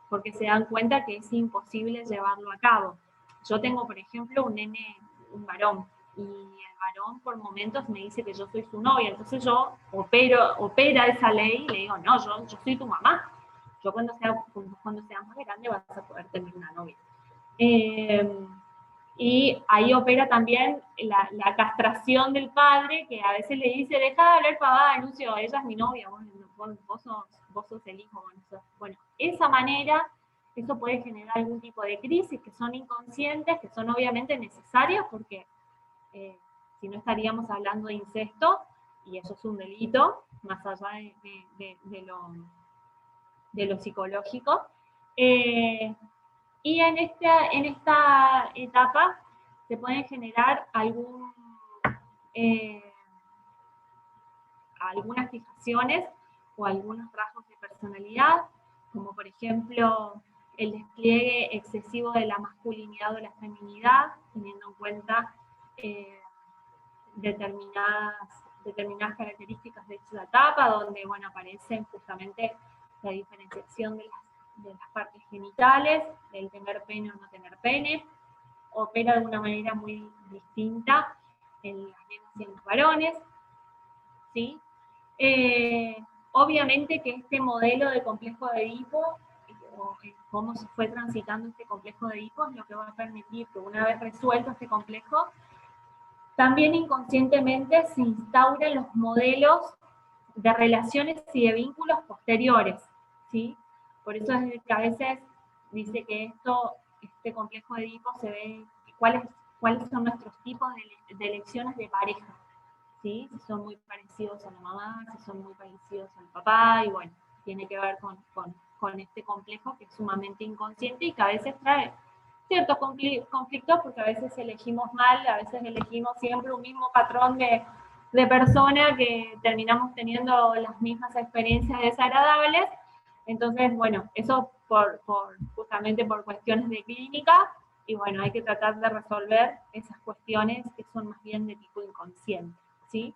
Porque se dan cuenta que es imposible llevarlo a cabo. Yo tengo, por ejemplo, un varón, y el varón por momentos me dice que yo soy su novia, entonces yo opera esa ley y le digo, no, yo soy tu mamá. Yo cuando seas más grande vas a poder tener una novia. Y ahí opera también la castración del padre, que a veces le dice, deja de hablar pavada, Lucio, ella es mi novia, vos sos el hijo. Bueno, esa manera, eso puede generar algún tipo de crisis que son inconscientes, que son obviamente necesarias, porque si no estaríamos hablando de incesto, y eso es un delito, más allá de lo psicológico. Y en esta etapa se pueden generar algunas fijaciones o algunos rasgos de personalidad, como por ejemplo el despliegue excesivo de la masculinidad o la feminidad, teniendo en cuenta determinadas características de esta etapa, donde, bueno, aparecen justamente la diferenciación de las partes genitales, del tener pene o no tener pene, opera de una manera muy distinta en las nenas y en los varones, ¿sí? Obviamente que este modelo de complejo de Edipo, o cómo se fue transitando este complejo de Edipo, es lo que va a permitir que una vez resuelto este complejo, también inconscientemente se instauren los modelos de relaciones y de vínculos posteriores, ¿sí? Por eso es que a veces dice que este complejo de Edipo se ve cuáles son nuestros tipos de elecciones de pareja, ¿sí? Si son muy parecidos a la mamá, si son muy parecidos al papá, y bueno, tiene que ver con este complejo que es sumamente inconsciente y que a veces trae ciertos conflictos porque a veces elegimos mal, a veces elegimos siempre un mismo patrón de persona que terminamos teniendo las mismas experiencias desagradables. Entonces, bueno, eso justamente por cuestiones de clínica, y bueno, hay que tratar de resolver esas cuestiones que son más bien de tipo inconsciente, ¿sí?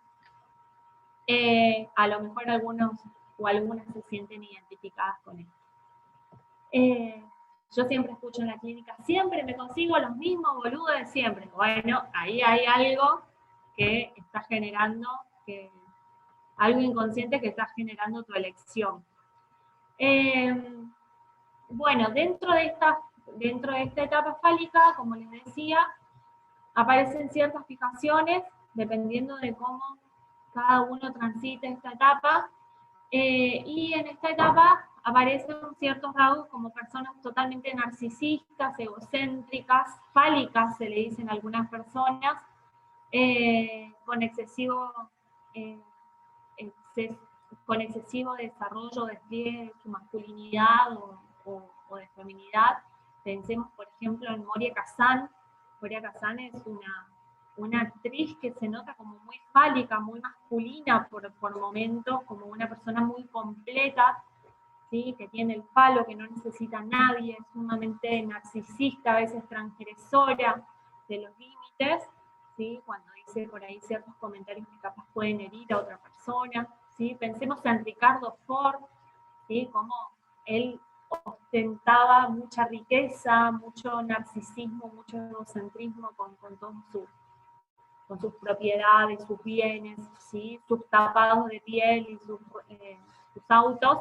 A lo mejor algunos o algunas se sienten identificadas con esto. Yo siempre escucho en la clínica, siempre me consigo los mismos boludos de siempre. Bueno, ahí hay algo que está generando, algo inconsciente que está generando tu elección. Bueno, dentro de esta etapa fálica, como les decía, aparecen ciertas fijaciones, dependiendo de cómo cada uno transite esta etapa, y en esta etapa aparecen ciertos rasgos como personas totalmente narcisistas, egocéntricas, fálicas, se le dicen a algunas personas, con excesivo desarrollo, despliegue de su masculinidad o de feminidad. Pensemos, por ejemplo, en Moria Kazan. Moria Kazan es una actriz que se nota como muy fálica, muy masculina por momentos, como una persona muy completa, ¿sí? Que tiene el palo, que no necesita a nadie, es sumamente narcisista, a veces transgresora de los límites, ¿sí? Cuando dice por ahí ciertos comentarios que capaz pueden herir a otra persona, ¿sí? Pensemos en Ricardo Ford, ¿sí? Como él ostentaba mucha riqueza, mucho narcisismo, mucho egocentrismo con sus propiedades, sus bienes, ¿sí? Sus tapados de piel y sus autos.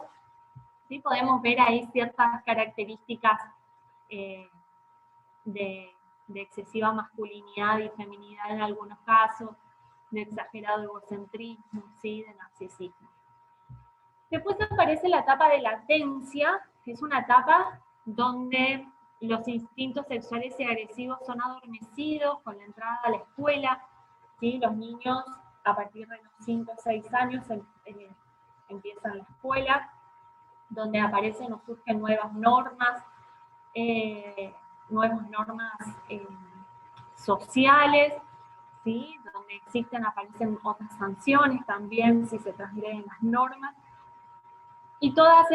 ¿Sí? Podemos ver ahí ciertas características de excesiva masculinidad y feminidad en algunos casos, de exagerado egocentrismo, ¿sí? De narcisismo. Después aparece la etapa de latencia, que es una etapa donde los instintos sexuales y agresivos son adormecidos con la entrada a la escuela, ¿sí? Los niños a partir de los 5 o 6 años empiezan la escuela, donde aparecen o surgen nuevas normas sociales, ¿sí? Donde aparecen otras sanciones también si se transgreden las normas. Y todos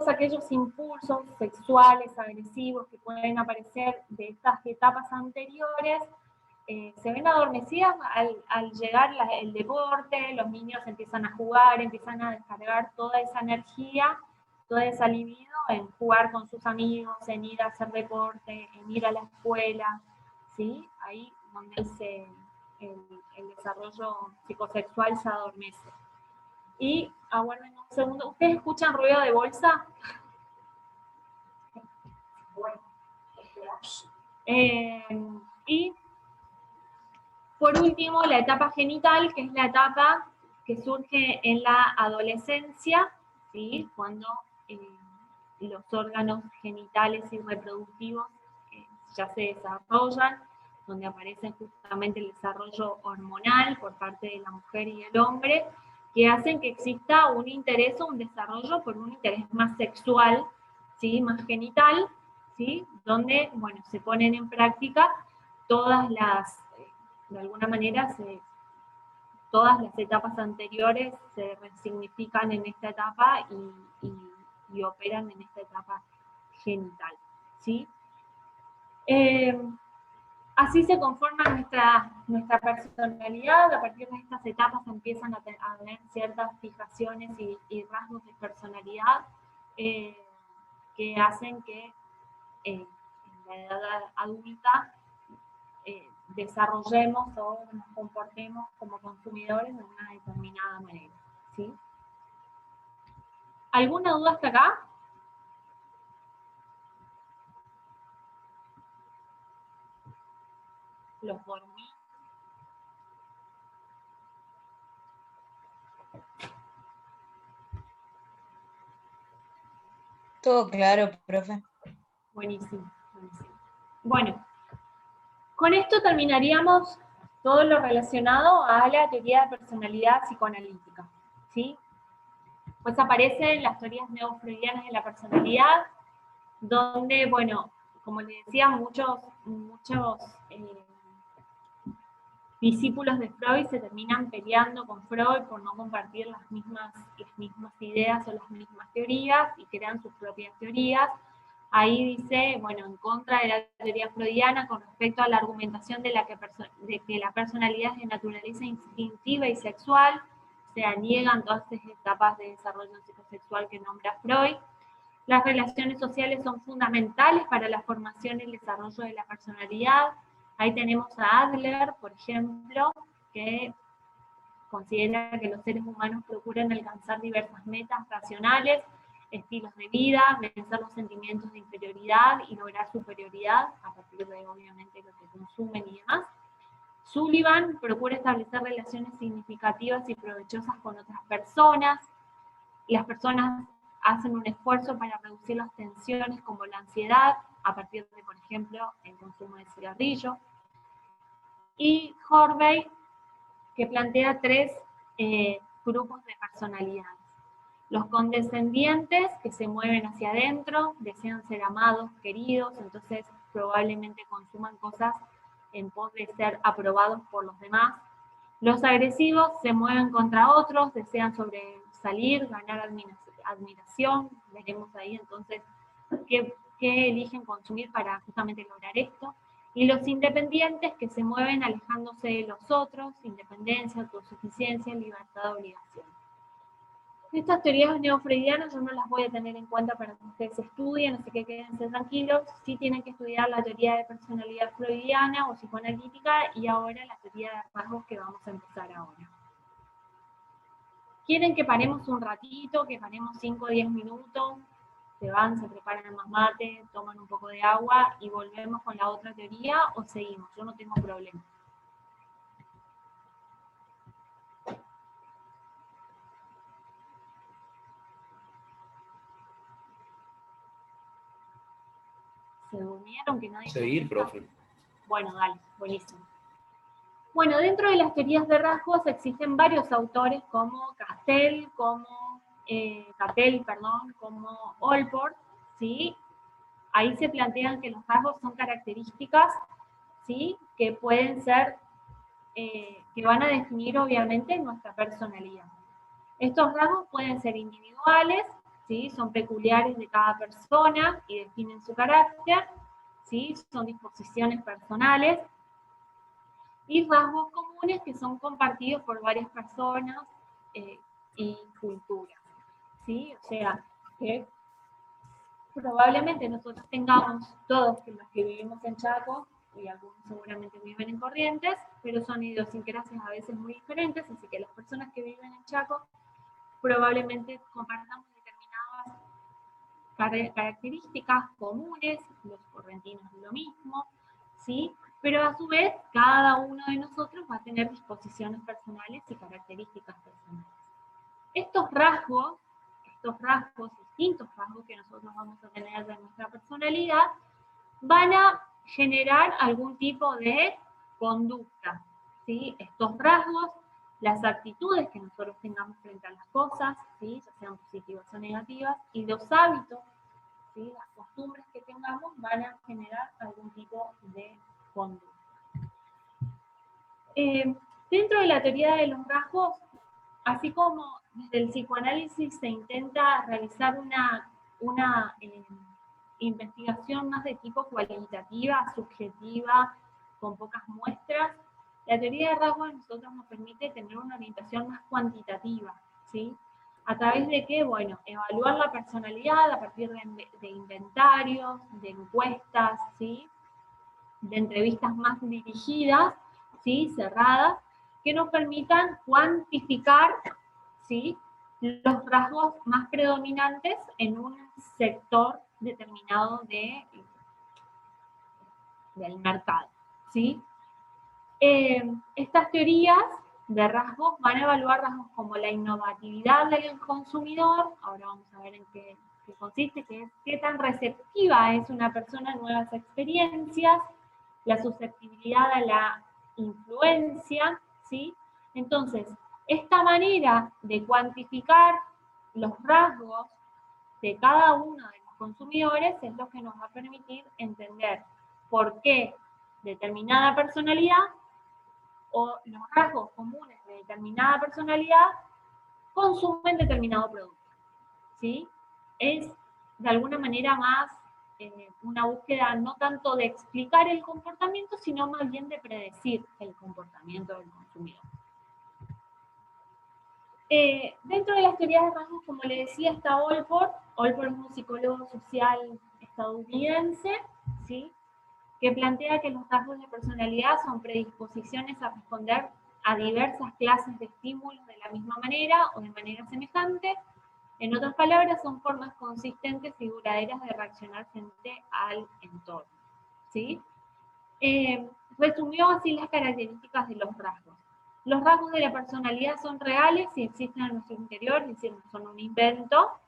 aquellos impulsos sexuales, agresivos que pueden aparecer de estas etapas anteriores, se ven adormecidas al llegar el deporte, los niños empiezan a jugar, empiezan a descargar toda esa energía, toda esa libido en jugar con sus amigos, en ir a hacer deporte, en ir a la escuela, ¿sí? Ahí donde el desarrollo psicosexual se adormece. Y aguarden un segundo, ¿ustedes escuchan ruido de bolsa? Bueno. Y por último, la etapa genital, que es la etapa que surge en la adolescencia, ¿sí? Cuando los órganos genitales y reproductivos ya se desarrollan, donde aparece justamente el desarrollo hormonal por parte de la mujer y el hombre, que hacen que exista un interés o un desarrollo por un interés más sexual, ¿sí? Más genital, ¿sí? Donde, bueno, se ponen en práctica todas de alguna manera, todas las etapas anteriores se resignifican en esta etapa y operan en esta etapa genital, ¿sí? Así se conforma nuestra personalidad. A partir de estas etapas empiezan a tener ciertas fijaciones y rasgos de personalidad que hacen que en la edad adulta desarrollemos o nos comportemos como consumidores de una determinada manera, ¿sí? ¿Alguna duda hasta acá? Los dormí. Todo claro, profe. Buenísimo, buenísimo. Bueno, con esto terminaríamos todo lo relacionado a la teoría de personalidad psicoanalítica, ¿sí? Pues aparecen las teorías neofreudianas de la personalidad, donde, bueno, como les decía, muchos discípulos de Freud se terminan peleando con Freud por no compartir las mismas ideas o las mismas teorías y crean sus propias teorías. Ahí dice, bueno, en contra de la teoría freudiana con respecto a la argumentación de que la personalidad es de naturaleza instintiva y sexual, o sea, niegan todas estas etapas de desarrollo psicosexual que nombra Freud. Las relaciones sociales son fundamentales para la formación y el desarrollo de la personalidad. Ahí tenemos a Adler, por ejemplo, que considera que los seres humanos procuran alcanzar diversas metas racionales, estilos de vida, vencer los sentimientos de inferioridad y lograr superioridad, a partir de, obviamente, lo que consumen y demás. Sullivan procura establecer relaciones significativas y provechosas con otras personas. Las personas hacen un esfuerzo para reducir las tensiones como la ansiedad, a partir de, por ejemplo, el consumo de cigarrillo. Y Horvey, que plantea 3 grupos de personalidades. Los condescendientes, que se mueven hacia adentro, desean ser amados, queridos, entonces probablemente consuman cosas en pos de ser aprobados por los demás. Los agresivos se mueven contra otros, desean sobresalir, ganar admiración. Veremos ahí entonces qué eligen consumir para justamente lograr esto. Y los independientes, que se mueven alejándose de los otros, independencia, autosuficiencia, libertad de obligación. Estas teorías neofreudianas yo no las voy a tener en cuenta para que ustedes estudien, así que quédense tranquilos. Sí tienen que estudiar la teoría de personalidad freudiana o psicoanalítica y ahora la teoría de rasgos que vamos a empezar ahora. ¿Quieren que paremos un ratito, que paremos 5 o 10 minutos? Se van, se preparan más mate, toman un poco de agua y volvemos con la otra teoría o seguimos, yo no tengo problema. ¿Se durmieron? Que nadie Seguir, contesta. profe. Bueno, dale, buenísimo. Bueno, dentro de las teorías de rasgos existen varios autores como Cattell, como Allport, ¿sí? Ahí se plantean que los rasgos son características, ¿sí? Que pueden ser, que van a definir obviamente nuestra personalidad. Estos rasgos pueden ser individuales, ¿sí? Son peculiares de cada persona y definen su carácter, ¿sí? Son disposiciones personales. Y rasgos comunes que son compartidos por varias personas y culturas, ¿sí? O sea, que probablemente nosotros tengamos todos los que vivimos en Chaco, y algunos seguramente viven en Corrientes, pero son idiosincrasias a veces muy diferentes, así que las personas que viven en Chaco probablemente compartamos determinadas características comunes, los correntinos lo mismo, ¿sí? Pero a su vez, cada uno de nosotros va a tener disposiciones personales y características personales. Estos rasgos, distintos rasgos que nosotros vamos a tener de nuestra personalidad, van a generar algún tipo de conducta, ¿sí? Estos rasgos, las actitudes que nosotros tengamos frente a las cosas, ¿sí? Ya sean positivas o negativas, y los hábitos, ¿sí? Las costumbres que tengamos van a generar algún tipo de conducta. Dentro de la teoría de los rasgos, así como desde el psicoanálisis se intenta realizar una investigación más de tipo cualitativa, subjetiva, con pocas muestras. La teoría de rasgos a nosotros nos permite tener una orientación más cuantitativa, ¿sí? ¿A través de qué? Bueno, evaluar la personalidad a partir de inventarios, de encuestas, ¿sí? De entrevistas más dirigidas, ¿sí? Cerradas, que nos permitan cuantificar, ¿sí? Los rasgos más predominantes en un sector determinado del mercado, ¿sí? Estas teorías de rasgos van a evaluar rasgos como la innovatividad del consumidor, ahora vamos a ver en qué consiste, que es qué tan receptiva es una persona a nuevas experiencias, la susceptibilidad a la influencia, ¿sí? Entonces, esta manera de cuantificar los rasgos de cada uno de los consumidores es lo que nos va a permitir entender por qué determinada personalidad o los rasgos comunes de determinada personalidad consumen determinado producto, ¿sí? Es de alguna manera más una búsqueda no tanto de explicar el comportamiento, sino más bien de predecir el comportamiento del consumidor. Dentro de las teorías de rasgos, como le decía, está Allport. Allport es un psicólogo social estadounidense, ¿sí? Que plantea que los rasgos de personalidad son predisposiciones a responder a diversas clases de estímulos de la misma manera o de manera semejante. En otras palabras, son formas consistentes y duraderas de reaccionar frente al entorno, ¿sí? Resumió así las características de los rasgos. Los rasgos de la personalidad son reales y existen en nuestro interior, es decir, no son un invento.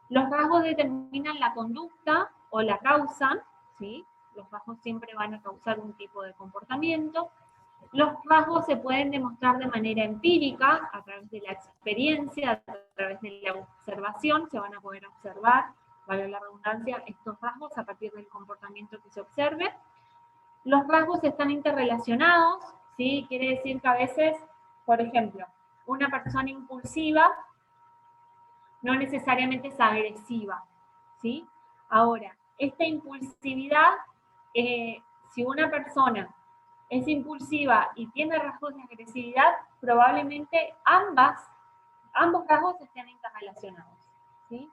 Los rasgos determinan la conducta o la causa, ¿sí? Los rasgos siempre van a causar un tipo de comportamiento. Los rasgos se pueden demostrar de manera empírica, a través de la experiencia, a través de la observación, se van a poder observar, vale la redundancia, estos rasgos a partir del comportamiento que se observe. Los rasgos están interrelacionados, ¿sí? Quiere decir que a veces, por ejemplo, una persona impulsiva no necesariamente es agresiva, ¿sí? Ahora, esta impulsividad, si una persona es impulsiva y tiene rasgos de agresividad, probablemente ambos rasgos estén interrelacionados, ¿sí?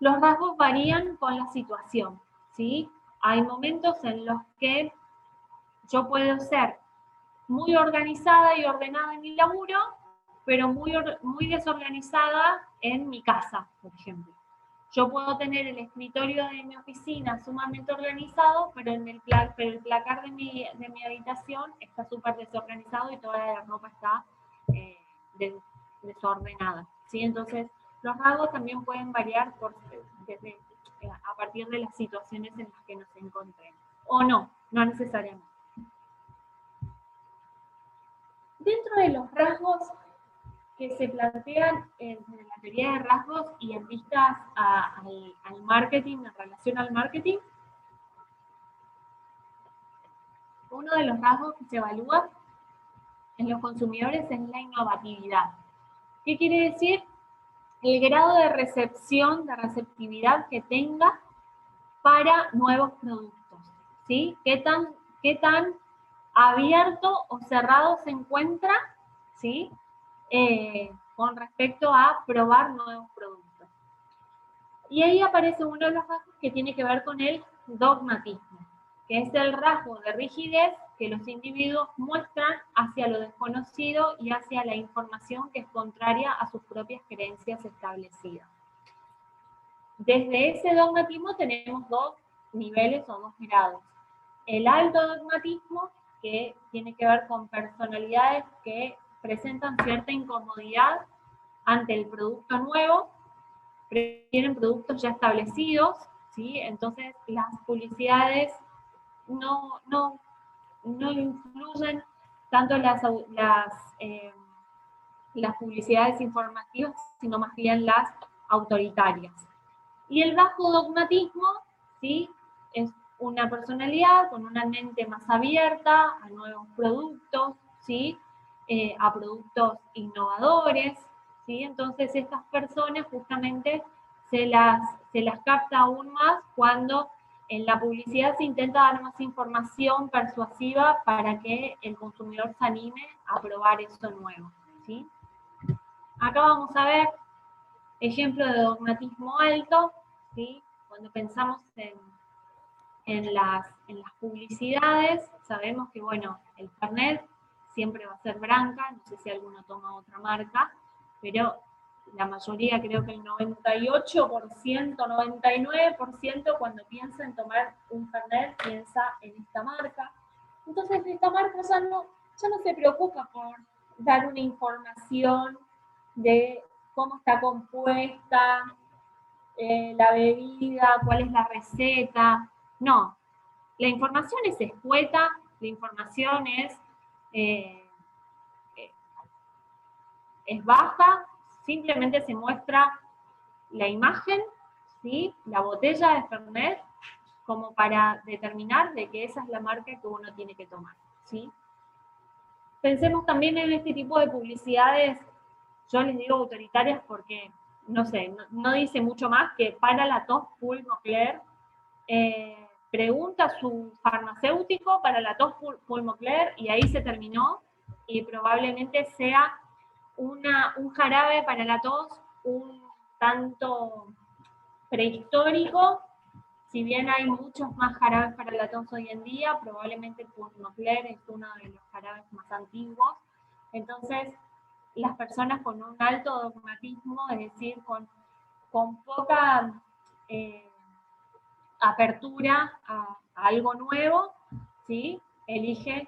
Los rasgos varían con la situación, ¿sí? Hay momentos en los que yo puedo ser muy organizada y ordenada en mi laburo, pero muy desorganizada en mi casa, por ejemplo. Yo puedo tener el escritorio de mi oficina sumamente organizado, pero el placar de mi habitación está súper desorganizado y toda la ropa está desordenada, ¿sí? Entonces, los rasgos también pueden variar a partir de las situaciones en las que nos encontremos. O no necesariamente. Dentro de los rasgos que se plantean en la teoría de rasgos y en vistas al marketing, en relación al marketing, uno de los rasgos que se evalúa en los consumidores es la innovatividad. ¿Qué quiere decir? El grado de receptividad que tenga para nuevos productos, ¿sí? ¿Qué tan abierto o cerrado se encuentra, ¿sí? Con respecto a probar nuevos productos. Y ahí aparece uno de los rasgos que tiene que ver con el dogmatismo, que es el rasgo de rigidez que los individuos muestran hacia lo desconocido y hacia la información que es contraria a sus propias creencias establecidas. Desde ese dogmatismo tenemos dos niveles o dos grados. El alto dogmatismo, que tiene que ver con personalidades que presentan cierta incomodidad ante el producto nuevo, prefieren productos ya establecidos, ¿sí? Entonces las publicidades no influyen tanto las publicidades informativas, sino más bien las autoritarias. Y el bajo dogmatismo, ¿sí? Es una personalidad con una mente más abierta a nuevos productos, ¿sí? A productos innovadores, ¿sí? Entonces estas personas justamente se las capta aún más cuando en la publicidad se intenta dar más información persuasiva para que el consumidor se anime a probar eso nuevo, ¿sí? Acá vamos a ver ejemplo de dogmatismo alto, ¿sí? Cuando pensamos en las publicidades, sabemos que, bueno, el Fernet siempre va a ser Branca, no sé si alguno toma otra marca, pero la mayoría, creo que el 98%, 99%, cuando piensa en tomar un Fernet, piensa en esta marca. Entonces, esta marca ya no se preocupa por dar una información de cómo está compuesta, la bebida, cuál es la receta. No, la información es escueta, la información es baja, simplemente se muestra la imagen, ¿sí? La botella de Fernet, como para determinar de que esa es la marca que uno tiene que tomar, ¿sí? Pensemos también en este tipo de publicidades, yo les digo autoritarias porque, no sé, no dice mucho más que para la tos Paul Mocler, pregunta a su farmacéutico para la tos Paul Mocler y ahí se terminó, y probablemente sea un jarabe para la tos un tanto prehistórico. Si bien hay muchos más jarabes para la tos hoy en día, probablemente el Paul Mocler es uno de los jarabes más antiguos. Entonces, las personas con un alto dogmatismo, es decir, con poca apertura a algo nuevo, ¿sí? Elige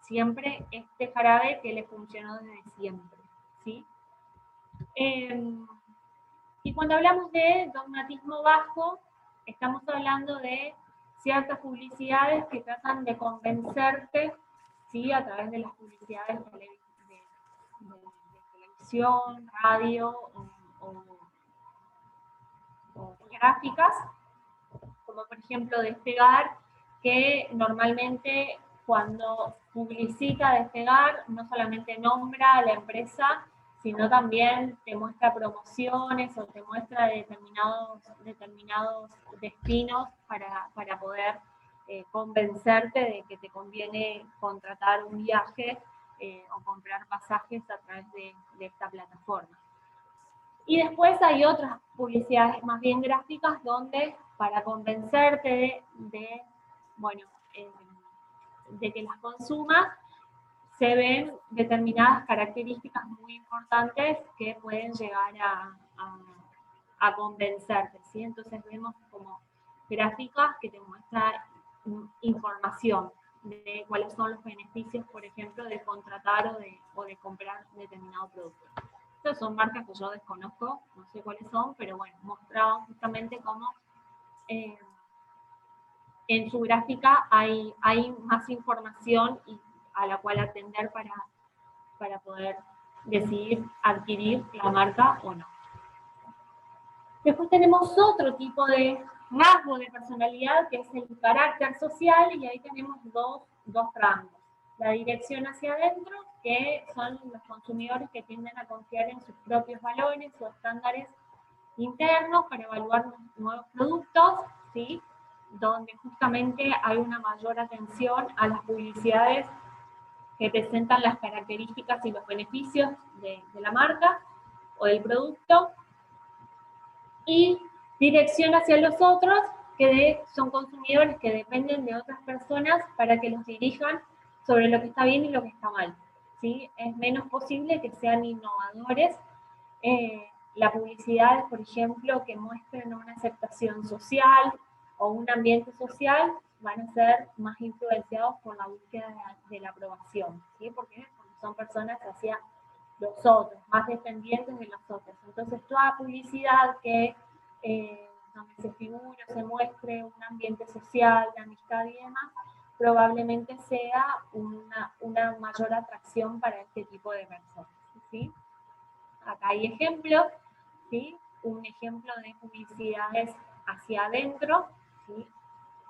siempre este jarabe que le funcionó desde siempre, ¿sí? Y cuando hablamos de dogmatismo bajo, estamos hablando de ciertas publicidades que tratan de convencerte, ¿sí? A través de las publicidades de televisión, radio o gráficas, como por ejemplo Despegar, que normalmente cuando publicita Despegar no solamente nombra a la empresa, sino también te muestra promociones o te muestra determinados destinos para poder convencerte de que te conviene contratar un viaje o comprar pasajes a través de esta plataforma. Y después hay otras publicidades más bien gráficas donde para convencerte de que las consumas, se ven determinadas características muy importantes que pueden llegar a convencerte, ¿sí? Entonces vemos como gráficas que te muestran información de cuáles son los beneficios, por ejemplo, de contratar o de comprar determinado producto. Estas son marcas que yo desconozco, no sé cuáles son, pero bueno, mostraban justamente cómo en su gráfica hay más información a la cual atender para poder decidir adquirir la marca o no. Después tenemos otro tipo de rasgo de personalidad, que es el carácter social, y ahí tenemos dos rangos. La dirección hacia adentro, que son los consumidores que tienden a confiar en sus propios valores o estándares internos para evaluar nuevos productos, ¿sí? Donde justamente hay una mayor atención a las publicidades que presentan las características y los beneficios de la marca o del producto. Y dirección hacia los otros, que son consumidores que dependen de otras personas para que los dirijan sobre lo que está bien y lo que está mal, ¿sí? Es menos posible que sean innovadores. La publicidad, por ejemplo, que muestren una aceptación social o un ambiente social, van a ser más influenciados por la búsqueda de la aprobación, ¿sí? Porque son personas hacia los otros, más dependientes de los otros. Entonces, toda publicidad que donde se figure, se muestre un ambiente social, de amistad y demás, probablemente sea una mayor atracción para este tipo de personas, ¿sí? Acá hay ejemplos, ¿sí? Un ejemplo de publicidades hacia adentro, ¿sí?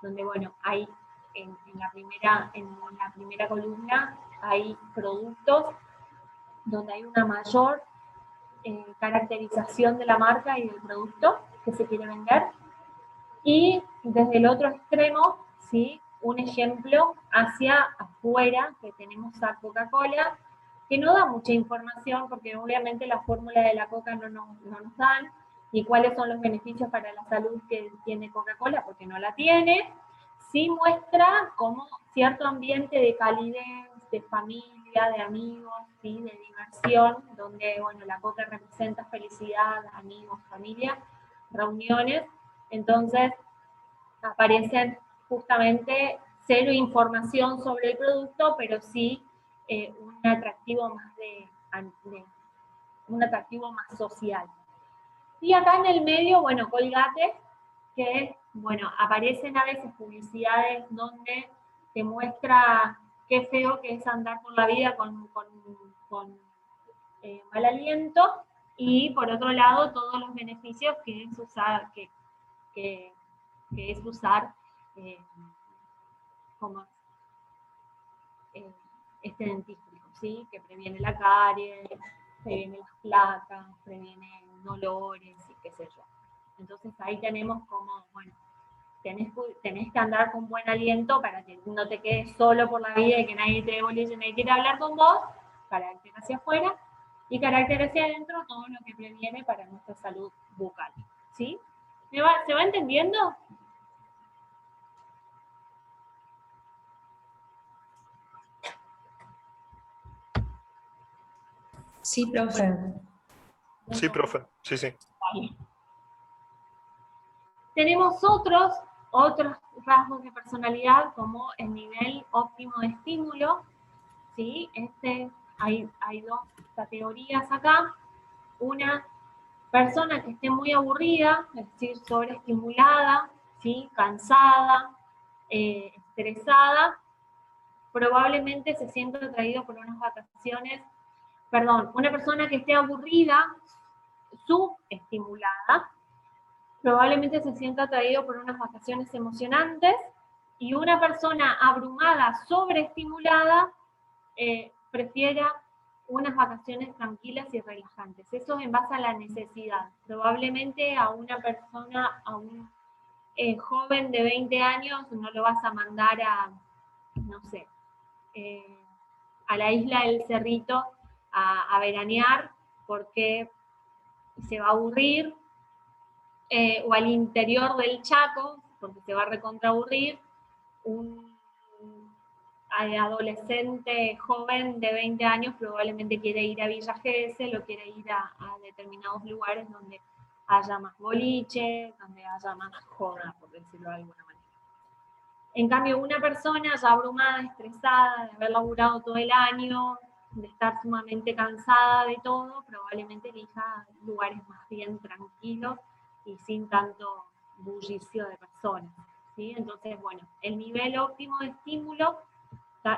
Donde, bueno, hay en la primera columna hay productos donde hay una mayor caracterización de la marca y del producto que se quiere vender. Y desde el otro extremo, ¿sí? Un ejemplo hacia afuera, que tenemos a Coca-Cola, que no da mucha información, porque obviamente la fórmula de la Coca no nos dan, y cuáles son los beneficios para la salud que tiene Coca-Cola, porque no la tiene. Sí muestra como cierto ambiente de calidez, de familia, de amigos, ¿sí? De diversión, donde, bueno, la Coca representa felicidad, amigos, familia, reuniones. Entonces, aparecen justamente cero información sobre el producto, pero sí un atractivo más un atractivo más social. Y acá en el medio, bueno, Colgate, que, bueno, aparecen a veces publicidades donde te muestra qué feo que es andar por la vida con mal aliento, y por otro lado todos los beneficios que es usar, que es usar eh, como este dentífrico, ¿sí? Que previene la caries, previene las placas, previene dolores y qué sé yo. Entonces ahí tenemos como, bueno, tenés que andar con buen aliento para que no te quedes solo por la vida y que nadie te dé bolilla, nadie quiere hablar con vos, carácter hacia afuera, y carácter hacia adentro, todo lo que previene para nuestra salud bucal, ¿sí? ¿Se va entendiendo? Sí, profe. Sí, profe. Sí, sí. Tenemos otros rasgos de personalidad, como el nivel óptimo de estímulo, ¿sí? Hay dos categorías acá. Una persona que esté muy aburrida, es decir, sobreestimulada, ¿sí? Cansada, estresada, probablemente se sienta atraído por unas vacaciones. Perdón, una persona que esté aburrida, subestimulada, probablemente se sienta atraído por unas vacaciones emocionantes, y una persona abrumada, sobreestimulada, prefiera unas vacaciones tranquilas y relajantes. Eso es en base a la necesidad. Probablemente a una persona, a un joven de 20 años, no lo vas a mandar a, no sé, a la isla del Cerrito a veranear, porque se va a aburrir, o al interior del Chaco, porque se va a recontraaburrir. Un adolescente joven de 20 años probablemente quiere ir a Villa Gesell o quiere ir a determinados lugares donde haya más boliche, donde haya más joda, por decirlo de alguna manera. En cambio, una persona ya abrumada, estresada, de haber laburado todo el año, de estar sumamente cansada de todo, probablemente elija lugares más bien tranquilos y sin tanto bullicio de personas, ¿sí? Entonces, bueno, el nivel óptimo de estímulo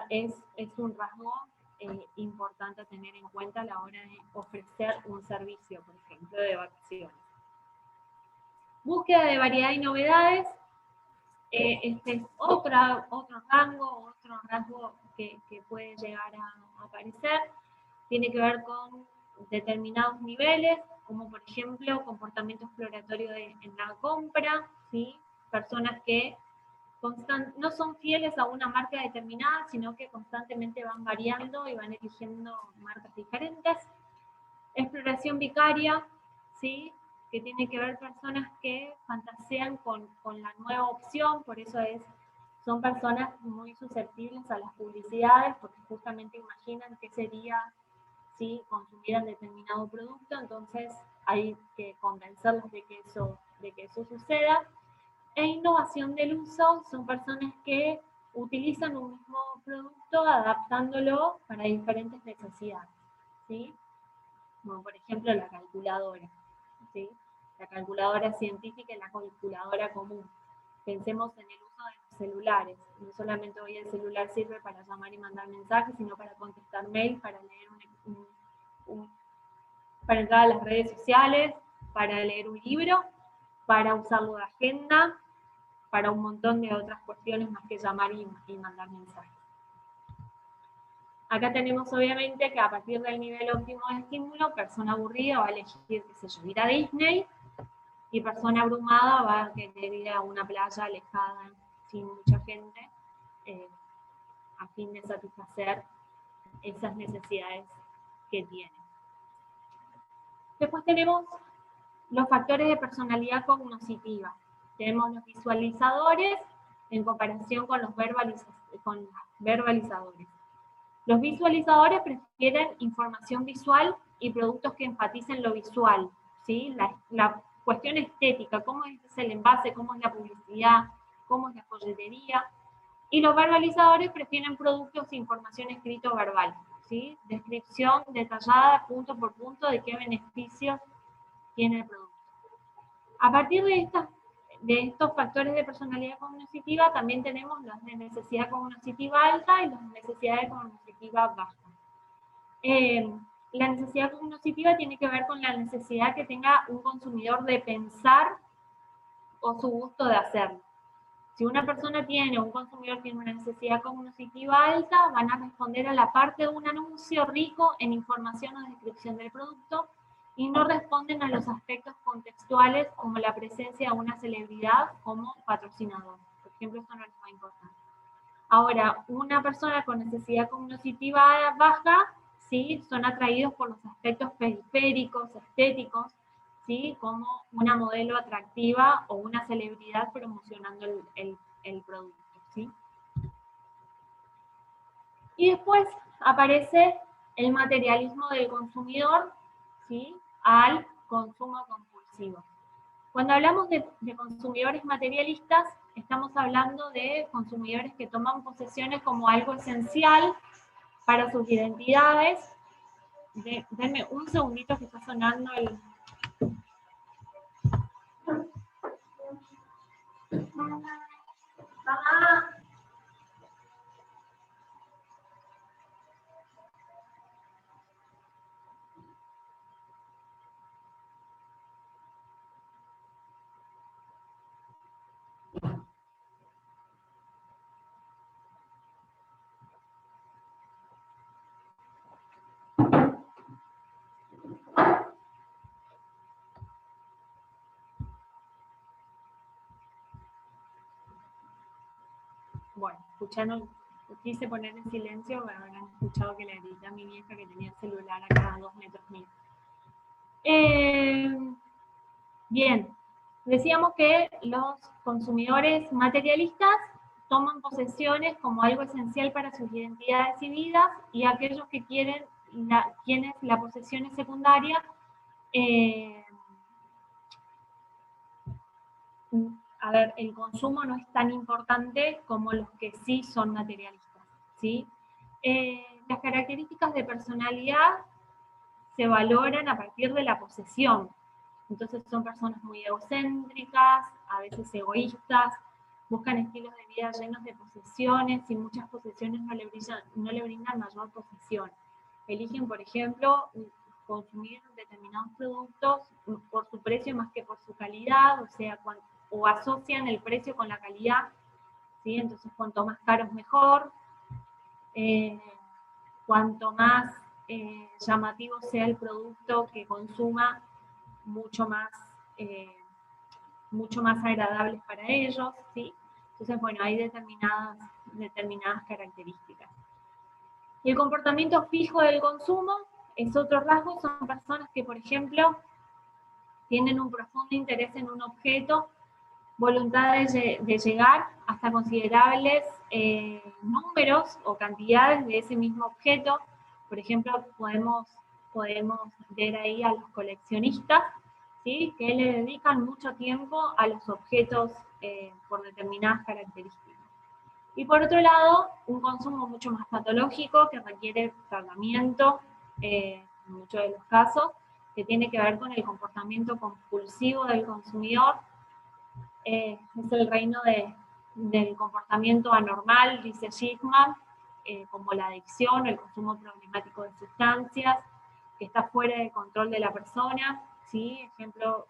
es un rasgo importante a tener en cuenta a la hora de ofrecer un servicio, por ejemplo, de vacaciones. Búsqueda de variedad y novedades. Este es otro rango, otro rasgo que puede llegar a aparecer. Tiene que ver con determinados niveles, como por ejemplo comportamiento exploratorio en la compra, ¿sí? Personas que no son fieles a una marca determinada, sino que constantemente van variando y van eligiendo marcas diferentes. Exploración vicaria, ¿sí? Que tiene que ver personas que fantasean con la nueva opción, por eso son personas muy susceptibles a las publicidades, porque justamente imaginan qué sería si consumieran determinado producto, entonces hay que convencerlos de que eso suceda. E innovación del uso son personas que utilizan un mismo producto adaptándolo para diferentes necesidades, ¿sí? Como por ejemplo la calculadora, ¿sí? La calculadora científica y la calculadora común. Pensemos en el uso de los celulares. No solamente hoy el celular sirve para llamar y mandar mensajes, sino para contestar mails, para leer para entrar a las redes sociales, para leer un libro, para usarlo de agenda, para un montón de otras cuestiones más que llamar y mandar mensajes. Acá tenemos obviamente que a partir del nivel óptimo de estímulo, persona aburrida va a elegir, qué sé yo, ir a Disney, y persona abrumada va a querer ir a una playa alejada, sin mucha gente, a fin de satisfacer esas necesidades que tiene. Después tenemos los factores de personalidad cognoscitiva. Tenemos los visualizadores en comparación con los verbalizadores. Los visualizadores prefieren información visual y productos que enfaticen lo visual, ¿sí? La cuestión estética, cómo es el envase, cómo es la publicidad, cómo es la folletería. Y los verbalizadores prefieren productos e información escrito verbal, ¿sí? Descripción detallada, punto por punto, de qué beneficios tiene el producto. A partir de estos factores de personalidad cognoscitiva, también tenemos los de necesidad cognoscitiva alta y los de necesidad cognoscitiva baja. La necesidad cognoscitiva tiene que ver con la necesidad que tenga un consumidor de pensar o su gusto de hacerlo. Si una persona tiene, un consumidor tiene una necesidad cognoscitiva alta, van a responder a la parte de un anuncio rico en información o descripción del producto y no responden a los aspectos contextuales como la presencia de una celebridad como patrocinador. Por ejemplo, esto no les va a importar. Ahora, una persona con necesidad cognoscitiva baja, ¿sí? Son atraídos por los aspectos periféricos, estéticos, ¿sí? Como una modelo atractiva o una celebridad promocionando el producto, ¿sí? Y después aparece el materialismo del consumidor, ¿sí? Al consumo compulsivo. Cuando hablamos de consumidores materialistas, estamos hablando de consumidores que toman posesiones como algo esencial para sus identidades. Denme un segundito que está sonando el... Bueno, escucharon, quise poner en silencio, pero habrán escuchado que le grité a mi vieja que tenía el celular acá a 2 metros mío. Bien, decíamos que los consumidores materialistas toman posesiones como algo esencial para sus identidades y vidas, y aquellos que quieren, quienes la posesión es secundaria, a ver, el consumo no es tan importante como los que sí son materialistas, ¿sí? Las características de personalidad se valoran a partir de la posesión. Entonces son personas muy egocéntricas, a veces egoístas, buscan estilos de vida llenos de posesiones y muchas posesiones no le brindan mayor posesión. Eligen, por ejemplo, consumir determinados productos por su precio más que por su calidad, o sea, o asocian el precio con la calidad, ¿sí? Entonces cuanto más caro es mejor, cuanto más llamativo sea el producto que consuma, mucho más agradables para ellos, ¿sí? Entonces, bueno, hay determinadas características. Y el comportamiento fijo del consumo es otro rasgo, son personas que, por ejemplo, tienen un profundo interés en un objeto, voluntad de llegar hasta considerables números o cantidades de ese mismo objeto. Por ejemplo, podemos ver ahí a los coleccionistas, ¿sí? Que le dedican mucho tiempo a los objetos por determinadas características. Y por otro lado, un consumo mucho más patológico que requiere tratamiento, en muchos de los casos, que tiene que ver con el comportamiento compulsivo del consumidor. Es el reino del comportamiento anormal, dice Schiffman, como la adicción, el consumo problemático de sustancias, que está fuera de control de la persona, ¿sí? Ejemplo,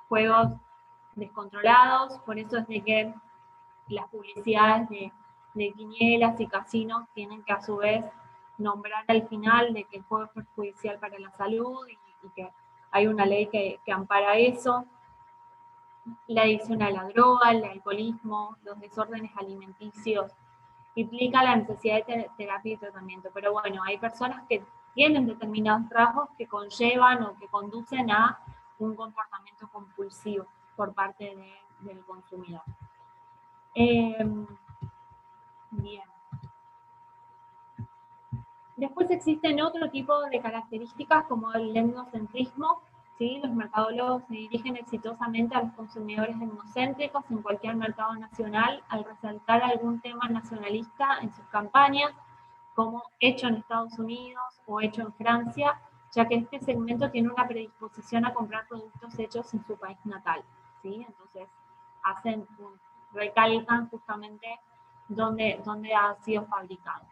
juegos descontrolados, por eso es de que las publicidades de quinielas y casinos tienen que a su vez nombrar al final de que el juego es perjudicial para la salud y que hay una ley que ampara eso. La adicción a la droga, el alcoholismo, los desórdenes alimenticios, implica la necesidad de terapia y tratamiento. Pero bueno, hay personas que tienen determinados rasgos que conllevan o que conducen a un comportamiento compulsivo por parte del consumidor. Bien. Después existen otro tipo de características como el etnocentrismo, ¿sí? Los mercadólogos se dirigen exitosamente a los consumidores etnocéntricos en cualquier mercado nacional al resaltar algún tema nacionalista en sus campañas, como hecho en Estados Unidos o hecho en Francia, ya que este segmento tiene una predisposición a comprar productos hechos en su país natal, ¿sí? Entonces recalcan justamente dónde ha sido fabricado.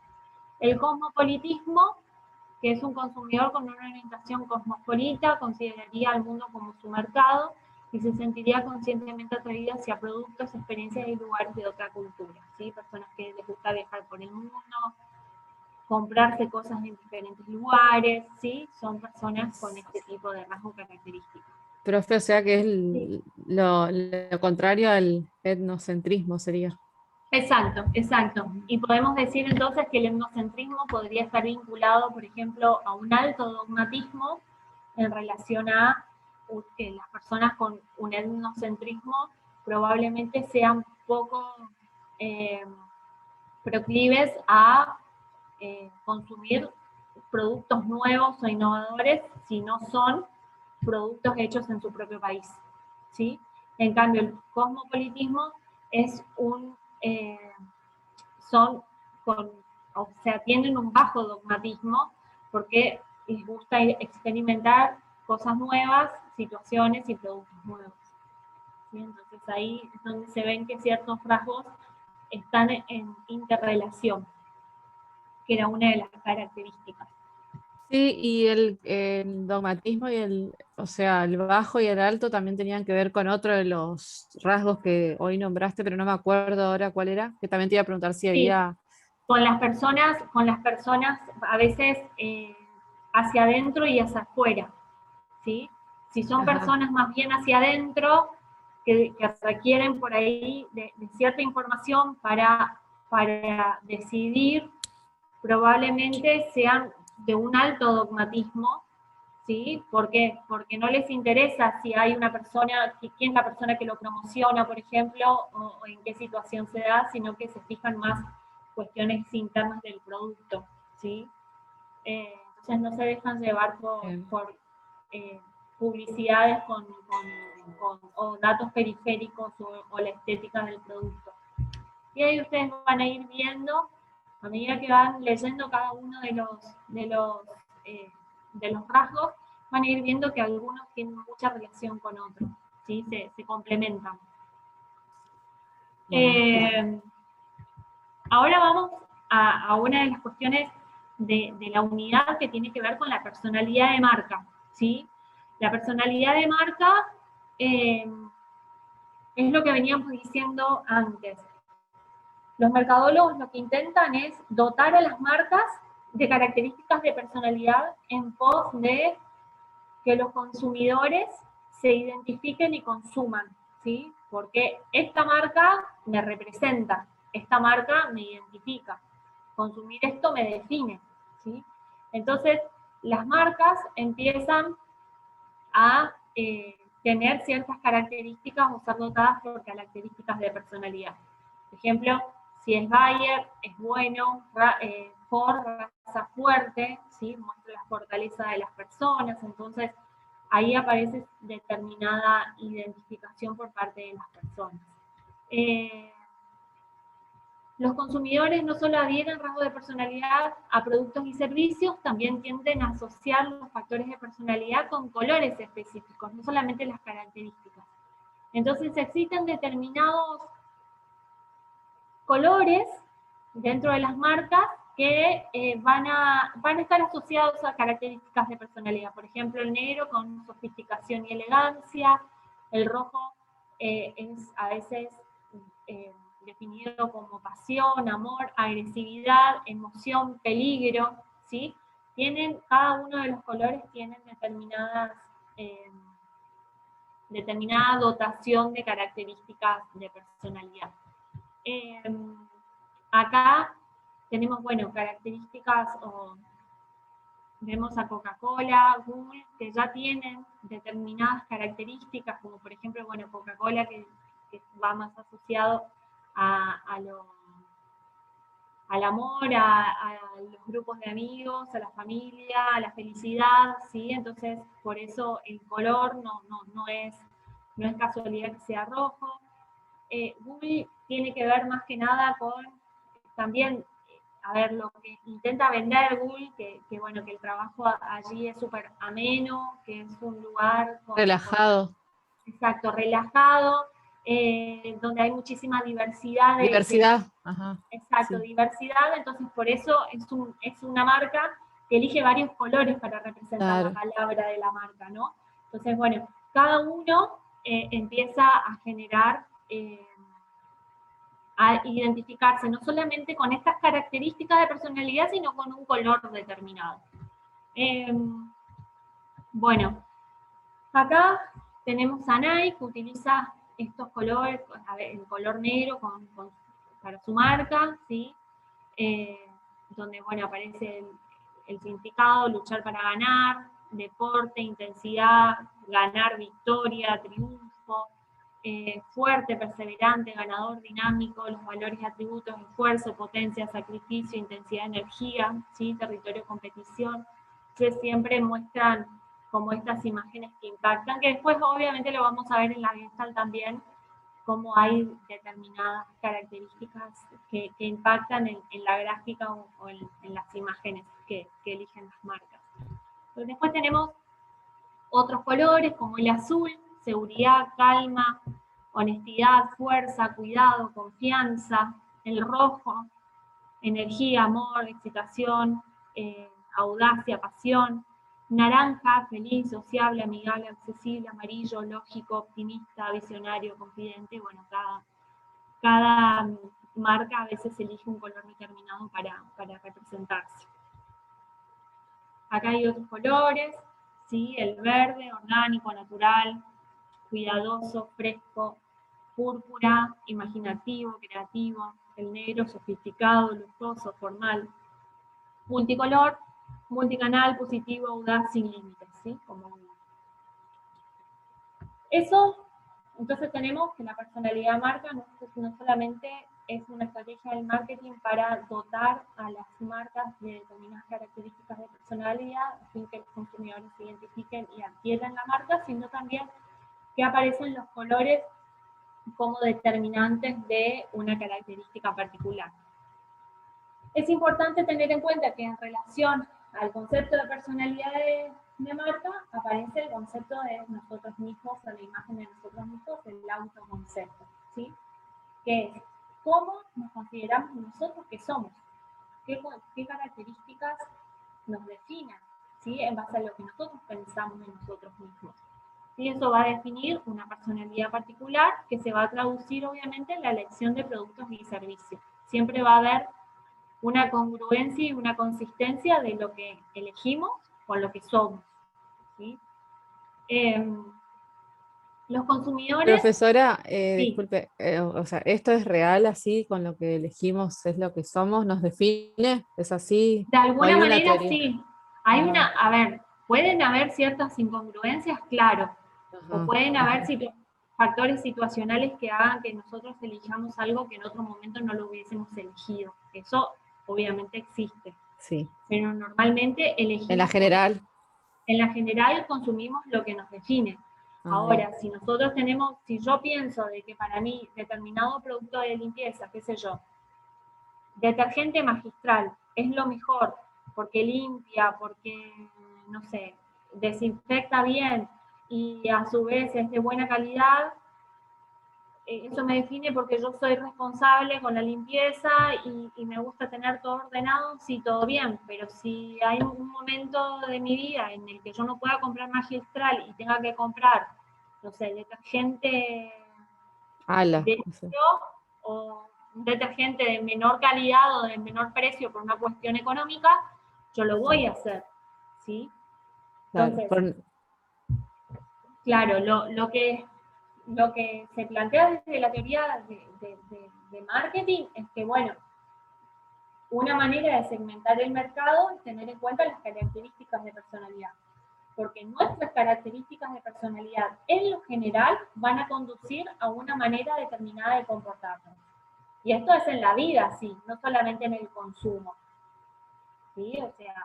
El cosmopolitismo, que es un consumidor con una orientación cosmopolita, consideraría al mundo como su mercado y se sentiría conscientemente atraído hacia productos, experiencias y lugares de otra cultura, ¿sí? Personas que les gusta viajar por el mundo, comprarse cosas en diferentes lugares, ¿sí? Son personas con este tipo de rasgo característico. Profe, o sea que es lo contrario al etnocentrismo sería. Exacto, exacto. Y podemos decir entonces que el etnocentrismo podría estar vinculado, por ejemplo, a un alto dogmatismo en relación a que las personas con un etnocentrismo probablemente sean poco proclives a consumir productos nuevos o innovadores si no son productos hechos en su propio país, ¿sí? En cambio, el cosmopolitismo es tienen un bajo dogmatismo porque les gusta experimentar cosas nuevas, situaciones y productos nuevos, ¿sí? Entonces ahí es donde se ven que ciertos rasgos están en interrelación, que era una de las características. Sí, y el dogmatismo y el bajo y el alto también tenían que ver con otro de los rasgos que hoy nombraste, pero no me acuerdo ahora cuál era, que también te iba a preguntar si había... Con las personas a veces hacia adentro y hacia afuera, ¿sí? Si son personas más bien hacia adentro, que requieren por ahí de cierta información para decidir, probablemente sean de un alto dogmatismo, ¿sí? ¿Por qué? Porque no les interesa si hay una persona, quién es la persona que lo promociona, por ejemplo, o en qué situación se da, sino que se fijan más cuestiones internas del producto, ¿sí? Entonces no se dejan llevar por publicidades o datos periféricos o la estética del producto. Y ahí ustedes van a ir viendo, a medida que van leyendo cada uno de los rasgos, van a ir viendo que algunos tienen mucha relación con otros, ¿sí? Se complementan. Ahora vamos a una de las cuestiones de la unidad que tiene que ver con la personalidad de marca, ¿sí? La personalidad de marca es lo que veníamos diciendo antes. Los mercadólogos lo que intentan es dotar a las marcas de características de personalidad en pos de que los consumidores se identifiquen y consuman, ¿sí? Porque esta marca me representa, esta marca me identifica, consumir esto me define, ¿sí? Entonces, las marcas empiezan a tener ciertas características o ser dotadas por características de personalidad. Por ejemplo, si es Bayer, es bueno, Ford, raza fuerte, ¿sí? Muestra la fortaleza de las personas, entonces ahí aparece determinada identificación por parte de las personas. Los consumidores no solo adhieren rasgos de personalidad a productos y servicios, también tienden a asociar los factores de personalidad con colores específicos, no solamente las características. Entonces existen determinados colores dentro de las marcas que van a estar asociados a características de personalidad. Por ejemplo, el negro con sofisticación y elegancia, el rojo es a veces definido como pasión, amor, agresividad, emoción, peligro, ¿sí? Cada uno de los colores tienen determinadas determinada dotación de características de personalidad. Acá tenemos, bueno, características, vemos a Coca-Cola, Google, que ya tienen determinadas características, como por ejemplo, bueno, Coca-Cola que va más asociado al amor, a los grupos de amigos, a la familia, a la felicidad, ¿sí? Entonces, por eso el color no es casualidad que sea rojo. Google tiene que ver más que nada con también, a ver, lo que intenta vender Google, que bueno, que el trabajo allí es súper ameno, que es un lugar Relajado. Exacto, relajado, donde hay muchísima diversidad. Diversidad. Ajá. Exacto, Sí. Diversidad, entonces por eso es una marca que elige varios colores para representar la palabra de la marca, ¿no? Entonces, bueno, cada uno empieza a generar, a identificarse no solamente con estas características de personalidad, sino con un color determinado. Bueno, acá tenemos a Nike, que utiliza estos colores, el color negro para su marca, ¿sí? Donde, bueno, aparece el significado, luchar para ganar, deporte, intensidad, ganar, victoria, triunfo, fuerte, perseverante, ganador, dinámico, los valores y atributos, esfuerzo, potencia, sacrificio, intensidad, energía, ¿sí? Territorio, competición. Entonces siempre muestran como estas imágenes que impactan, que después obviamente lo vamos a ver en la Gestalt también, cómo hay determinadas características que impactan en la gráfica o en las imágenes que eligen las marcas. Pero después tenemos otros colores como el azul, seguridad, calma, honestidad, fuerza, cuidado, confianza. El rojo, energía, amor, excitación, audacia, pasión. Naranja, feliz, sociable, amigable, accesible. Amarillo, lógico, optimista, visionario, confidente. Bueno, cada marca a veces elige un color determinado para representarse. Acá hay otros colores, ¿sí? El verde, orgánico, natural, cuidadoso, fresco, púrpura, imaginativo, creativo. El negro, sofisticado, lujoso, formal. Multicolor, multicanal, positivo, audaz, sin límites, ¿sí? Eso, entonces tenemos que la personalidad marca no solamente es una estrategia del marketing para dotar a las marcas de determinadas características de personalidad, sin que los consumidores se identifiquen y adquieran la marca, sino también que aparecen los colores como determinantes de una característica particular. Es importante tener en cuenta que en relación al concepto de personalidad de marca, aparece el concepto de nosotros mismos, o la imagen de nosotros mismos, el autoconcepto, ¿sí? Que es cómo nos consideramos nosotros que somos, qué características nos definen, ¿sí? En base a lo que nosotros pensamos de nosotros mismos. Y eso va a definir una personalidad particular que se va a traducir obviamente en la elección de productos y servicios. Siempre va a haber una congruencia y una consistencia de lo que elegimos con lo que somos, ¿sí? Los consumidores... Profesora, sí. Disculpe, o sea, ¿esto es real así, con lo que elegimos es lo que somos, nos define? ¿Es así? De alguna manera teoría? Sí. Hay a ver, pueden haber ciertas incongruencias, claro, o pueden haber factores situacionales que hagan que nosotros elijamos algo que en otro momento no lo hubiésemos elegido. Eso obviamente existe. Sí. Pero normalmente elegimos... En la general consumimos lo que nos define. Ahora, si nosotros si yo pienso de que para mí determinado producto de limpieza, qué sé yo, detergente magistral es lo mejor, porque limpia, porque, no sé, desinfecta bien y a su vez es de buena calidad, eso me define porque yo soy responsable con la limpieza y me gusta tener todo ordenado, sí, todo bien, pero si hay un momento de mi vida en el que yo no pueda comprar magistral y tenga que comprar, no sé, detergente o un detergente de menor calidad o de menor precio por una cuestión económica, yo lo voy a hacer, ¿sí? Entonces, Claro, lo que se plantea desde la teoría de marketing es que, bueno, una manera de segmentar el mercado es tener en cuenta las características de personalidad. Porque nuestras características de personalidad, en lo general, van a conducir a una manera determinada de comportarnos. Y esto es en la vida, sí, no solamente en el consumo. ¿Sí? O sea,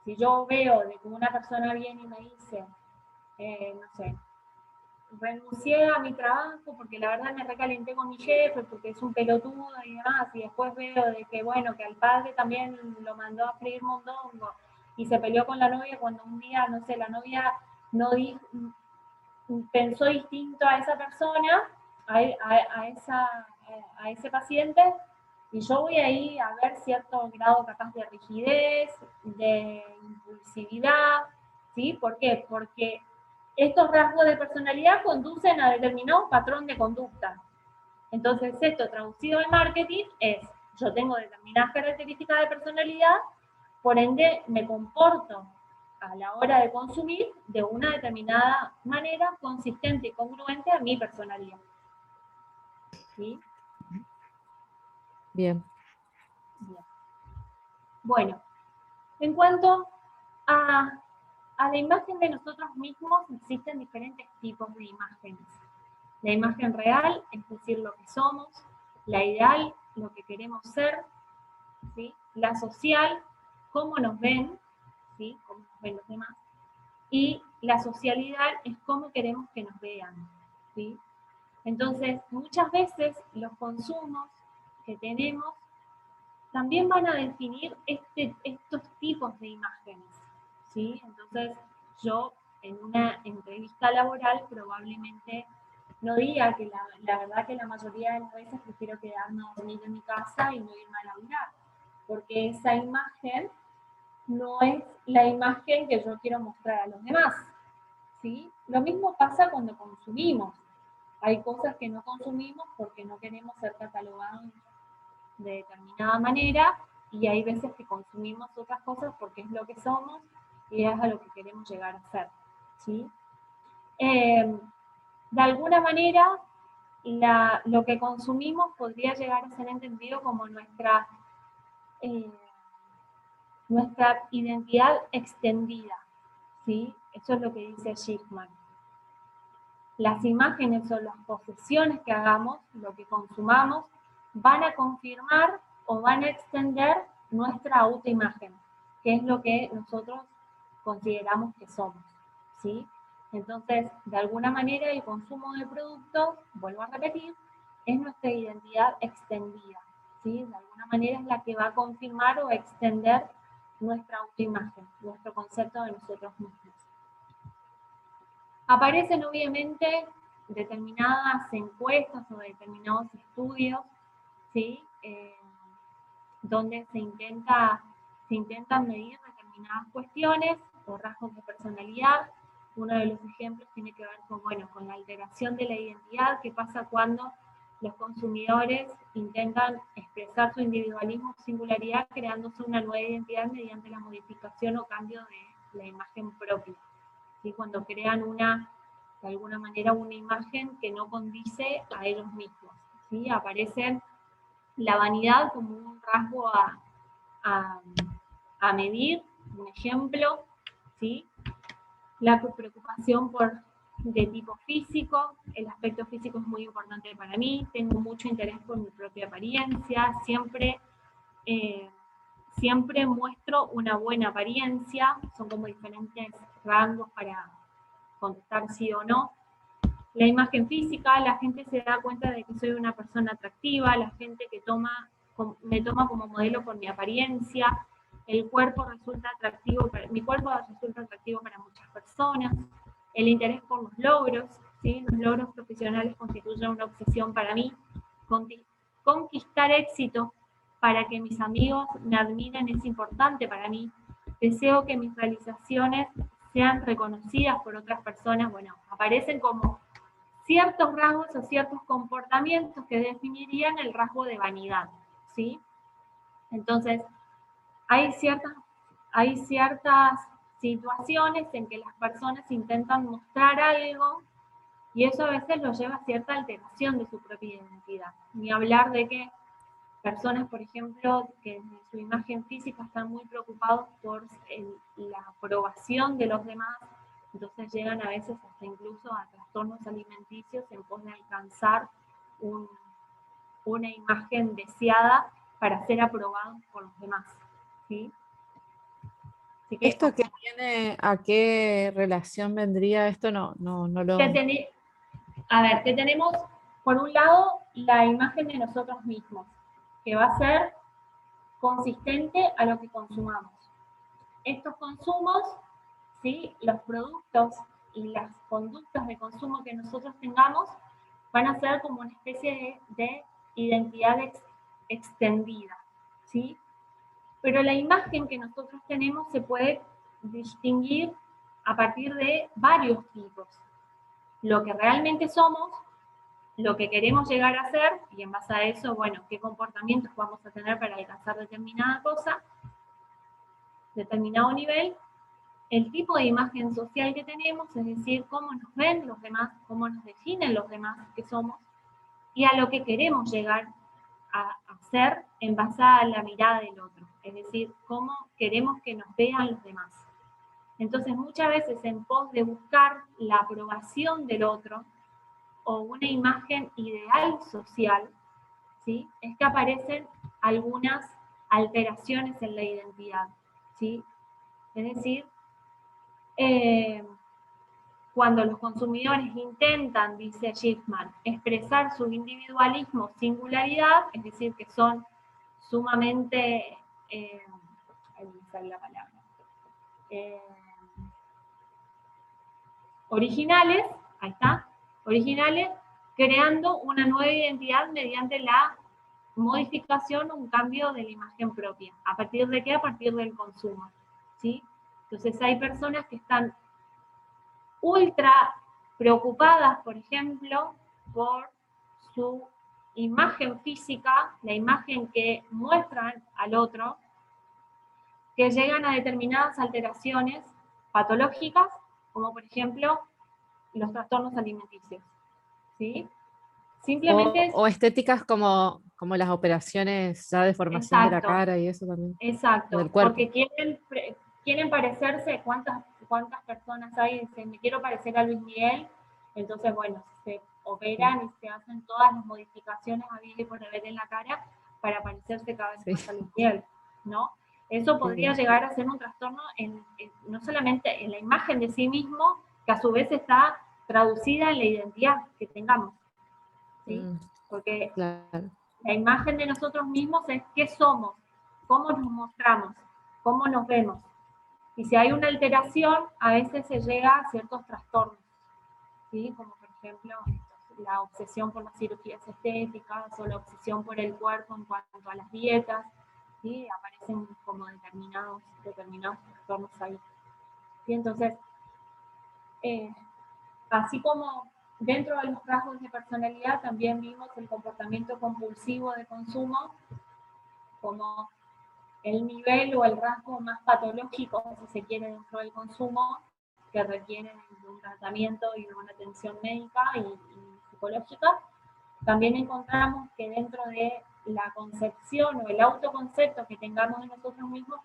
si yo veo de que una persona viene y me dice, no sé, renuncié a mi trabajo porque la verdad me recalenté con mi jefe, porque es un pelotudo y demás, y después veo de que, bueno, que al padre también lo mandó a freír mondongo, y se peleó con la novia cuando un día, no sé, la novia no pensó distinto a esa persona, a ese paciente, y yo voy ahí a ver cierto grado capaz de rigidez, de impulsividad, ¿sí? ¿Por qué? Porque estos rasgos de personalidad conducen a determinado patrón de conducta. Entonces, esto traducido en marketing es, yo tengo determinadas características de personalidad, por ende me comporto a la hora de consumir de una determinada manera consistente y congruente a mi personalidad. ¿Sí? Bien. Bien. Bueno, en cuanto a la imagen de nosotros mismos, existen diferentes tipos de imágenes. La imagen real, es decir, lo que somos; la ideal, lo que queremos ser; ¿sí? La social, cómo nos ven, ¿sí? Cómo nos ven los demás; y la socialidad es cómo queremos que nos vean, ¿sí? Entonces, muchas veces los consumos que tenemos también van a definir estos tipos de imágenes, ¿sí? Entonces, yo en una entrevista laboral probablemente no diga que la verdad que la mayoría de las veces prefiero quedarme a dormir en mi casa y no irme a laburar, porque esa imagen no es la imagen que yo quiero mostrar a los demás, ¿sí? Lo mismo pasa cuando consumimos. Hay cosas que no consumimos porque no queremos ser catalogados de determinada manera, y hay veces que consumimos otras cosas porque es lo que somos y es a lo que queremos llegar a ser, ¿sí? De alguna manera, lo que consumimos podría llegar a ser entendido como nuestra identidad extendida, ¿sí? Eso es lo que dice Schickman. Las imágenes o las posesiones que hagamos, lo que consumamos, van a confirmar o van a extender nuestra autoimagen, que es lo que nosotros consideramos que somos, ¿sí? Entonces, de alguna manera, el consumo de productos, vuelvo a repetir, es nuestra identidad extendida, ¿sí? De alguna manera es la que va a confirmar o extender nuestra autoimagen, nuestro concepto de nosotros mismos. Aparecen obviamente determinadas encuestas o determinados estudios, ¿sí? Donde se intentan medir determinadas cuestiones o rasgos de personalidad. Uno de los ejemplos tiene que ver con, bueno, con la alteración de la identidad, que pasa cuando los consumidores intentan expresar su individualismo o singularidad creándose una nueva identidad mediante la modificación o cambio de la imagen propia. ¿Sí? Cuando crean de alguna manera una imagen que no condice a ellos mismos, ¿sí? Aparece la vanidad como un rasgo a medir, un ejemplo, ¿sí? La preocupación de tipo físico, el aspecto físico es muy importante para mí, tengo mucho interés por mi propia apariencia, siempre muestro una buena apariencia, son como diferentes rangos para contestar sí o no. La imagen física, la gente se da cuenta de que soy una persona atractiva, la gente que me toma como modelo por mi apariencia, mi cuerpo resulta atractivo para muchas personas, el interés por los logros, ¿sí? Los logros profesionales constituyen una obsesión para mí, conquistar éxito para que mis amigos me admiren es importante para mí, deseo que mis realizaciones sean reconocidas por otras personas. Bueno, aparecen como ciertos rasgos o ciertos comportamientos que definirían el rasgo de vanidad, ¿sí? Entonces, hay ciertas situaciones en que las personas intentan mostrar algo y eso a veces los lleva a cierta alteración de su propia identidad. Ni hablar de que personas, por ejemplo, que en su imagen física están muy preocupados por la aprobación de los demás, entonces llegan a veces hasta incluso a trastornos alimenticios en pos de alcanzar una imagen deseada para ser aprobados por los demás, ¿sí? Así que, ¿Esto que tiene, a qué relación vendría? Esto no lo... a ver, que tenemos, por un lado, la imagen de nosotros mismos, que va a ser consistente a lo que consumamos. Estos consumos, ¿sí? Los productos y las conductas de consumo que nosotros tengamos van a ser como una especie de identidad extendida, ¿sí? Pero la imagen que nosotros tenemos se puede distinguir a partir de varios tipos. Lo que realmente somos, lo que queremos llegar a ser, y en base a eso, bueno, qué comportamientos vamos a tener para alcanzar determinada cosa, determinado nivel, el tipo de imagen social que tenemos, es decir, cómo nos ven los demás, cómo nos definen los demás que somos, y a lo que queremos llegar a ser en base a la mirada del otro, es decir, cómo queremos que nos vean los demás. Entonces, muchas veces en pos de buscar la aprobación del otro, o una imagen ideal social, ¿sí? Es que aparecen algunas alteraciones en la identidad, ¿sí? Es decir, cuando los consumidores intentan, dice Schiffman, expresar su individualismo, singularidad, es decir, que son sumamente, ahí me sale la palabra, originales, ahí está, originales, creando una nueva identidad mediante la modificación o un cambio de la imagen propia. ¿A partir de qué? A partir del consumo, ¿sí? Entonces hay personas que están ultra preocupadas, por ejemplo, por su imagen física, la imagen que muestran al otro, que llegan a determinadas alteraciones patológicas, como por ejemplo los trastornos alimenticios, ¿sí? Simplemente O estéticas como las operaciones ya de formación de la exacto, cara y eso también. exacto, Del cuerpo. porque quieren parecerse, ¿cuántas personas hay que dicen, me quiero parecer a Luis Miguel? Entonces, bueno, se operan y se hacen todas las modificaciones habidas y por haber en la cara para parecerse cada vez más a Luis Miguel, ¿no? Eso podría llegar a ser un trastorno no solamente en la imagen de sí mismo, que a su vez está traducida en la identidad que tengamos, ¿sí? Porque claro. La imagen de nosotros mismos es qué somos, cómo nos mostramos, cómo nos vemos. Y si hay una alteración, a veces se llega a ciertos trastornos, ¿sí? Como por ejemplo la obsesión por las cirugías estéticas o la obsesión por el cuerpo en cuanto a las dietas, ¿sí? Aparecen como determinados trastornos ahí. ¿Sí? Entonces, así como dentro de los rasgos de personalidad también vimos el comportamiento compulsivo de consumo como el nivel o el rasgo más patológico, si se quiere, dentro del consumo, que requiere de un tratamiento y de una atención médica y psicológica. También encontramos que dentro de la concepción o el autoconcepto que tengamos de nosotros mismos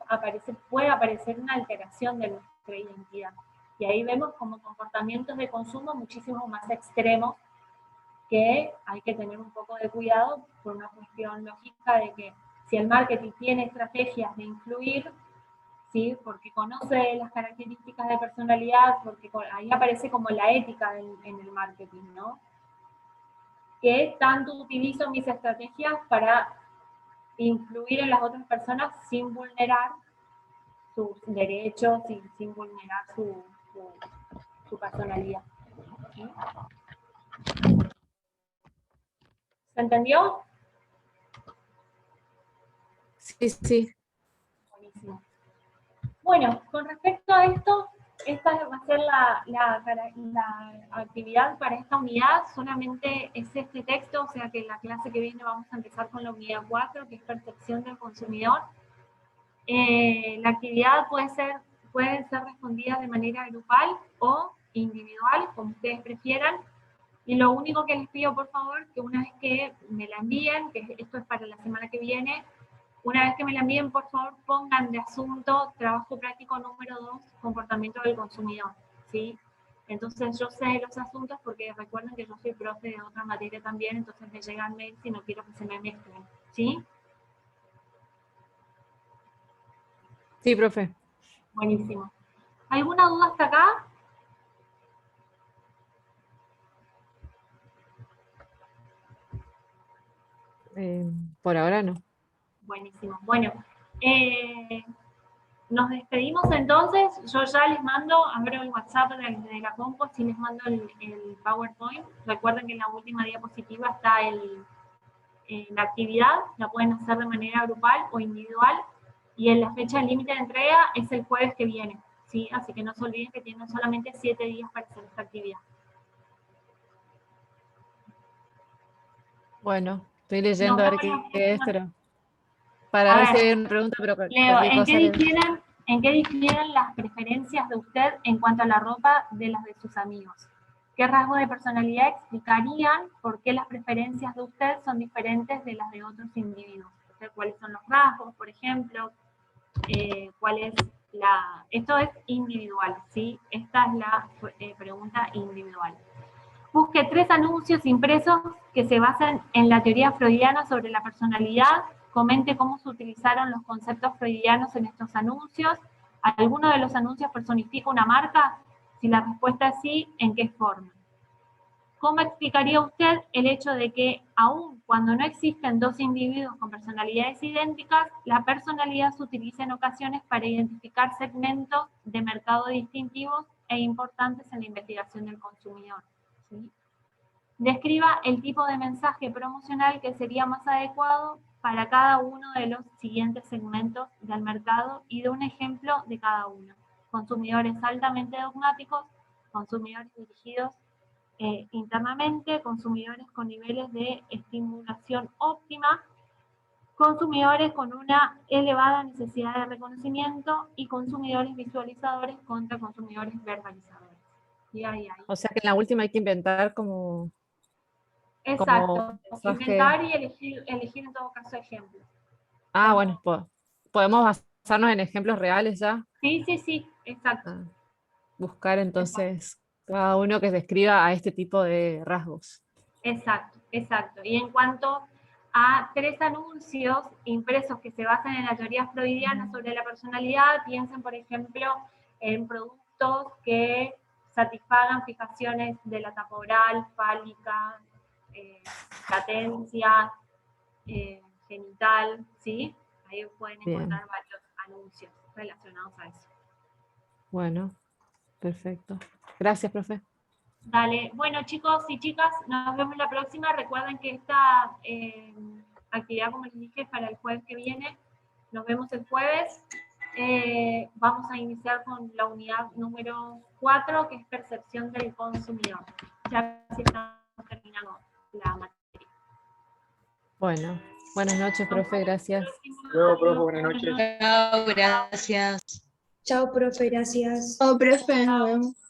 puede aparecer una alteración de nuestra identidad. Y ahí vemos como comportamientos de consumo muchísimo más extremos que hay que tener un poco de cuidado por una cuestión lógica de que si el marketing tiene estrategias de influir, ¿sí? Porque conoce las características de personalidad, porque ahí aparece como la ética en el marketing, ¿no? Que tanto utilizo mis estrategias para influir en las otras personas sin vulnerar sus derechos y sin vulnerar su personalidad. ¿Sí? ¿Se entendió? Sí, sí. Buenísimo. Bueno, con respecto a esto, esta va a ser la actividad para esta unidad, solamente es este texto, o sea que en la clase que viene vamos a empezar con la unidad 4, que es percepción del consumidor. La actividad puede ser pueden ser respondidas de manera grupal o individual, como ustedes prefieran. Y lo único que les pido, por favor, que una vez que me la envíen, que esto es para la semana que viene, una vez que me la envíen, por favor, pongan de asunto trabajo práctico número 2, comportamiento del consumidor, ¿sí? Entonces yo sé los asuntos porque recuerden que yo soy profe de otra materia también, entonces me llegan mails y no quiero que se me mezclen, ¿sí? Sí, profe. Buenísimo. ¿Alguna duda hasta acá? Por ahora no. Buenísimo. Bueno, nos despedimos entonces. Yo ya les mando, abro el WhatsApp de la compo, si les mando el PowerPoint. Recuerden que en la última diapositiva está la actividad, la pueden hacer de manera grupal o individual. Y en la fecha límite de entrega es el jueves que viene, ¿sí? Así que no se olviden que tienen solamente 7 días para hacer esta actividad. Bueno, estoy leyendo a ver qué es, pero A para ver ver, si hay una pregunta, pero Leo, cualquier ¿en cosa qué difieren las preferencias de usted en cuanto a la ropa de las de sus amigos? ¿Qué rasgos de personalidad explicarían por qué las preferencias de usted son diferentes de las de otros individuos? O sea, ¿cuáles son los rasgos, por ejemplo? ¿Cuál es la...? Esto es individual, ¿sí? Esta es la pregunta individual. Busque 3 anuncios impresos que se basan en la teoría freudiana sobre la personalidad. Comente cómo se utilizaron los conceptos freudianos en estos anuncios. ¿Alguno de los anuncios personifica una marca? Si la respuesta es sí, ¿en qué forma? ¿Cómo explicaría usted el hecho de que, aun cuando no existen 2 individuos con personalidades idénticas, la personalidad se utiliza en ocasiones para identificar segmentos de mercado distintivos e importantes en la investigación del consumidor? ¿Sí? Describa el tipo de mensaje promocional que sería más adecuado para cada uno de los siguientes segmentos del mercado y de un ejemplo de cada uno. Consumidores altamente dogmáticos, consumidores dirigidos internamente, consumidores con niveles de estimulación óptima, consumidores con una elevada necesidad de reconocimiento y consumidores visualizadores contra consumidores verbalizadores. Y ahí. O sea que en la última hay que inventar como... Exacto, mensaje. inventar y elegir en todo caso ejemplos. Ah, bueno, podemos basarnos en ejemplos reales ya. Sí, exacto. Buscar entonces cada uno que describa a este tipo de rasgos. Exacto. Y en cuanto a 3 anuncios impresos que se basan en la teoría freudiana sobre la personalidad, piensen, por ejemplo, en productos que satisfagan fijaciones de la tapa oral, fálica, latencia, genital, ¿sí? Ahí pueden encontrar varios anuncios relacionados a eso. Bueno, perfecto. Gracias, profe. Dale. Bueno, chicos y chicas, nos vemos la próxima. Recuerden que esta actividad, como les dije, es para el jueves que viene. Nos vemos el jueves. Vamos a iniciar con la unidad número 4, que es percepción del consumidor. Ya casi estamos terminando la materia. Bueno, buenas noches, profe, gracias. Luego, profe, buenas noches. Chao, gracias. Chao, profe, gracias. Chao, profe, nos vemos.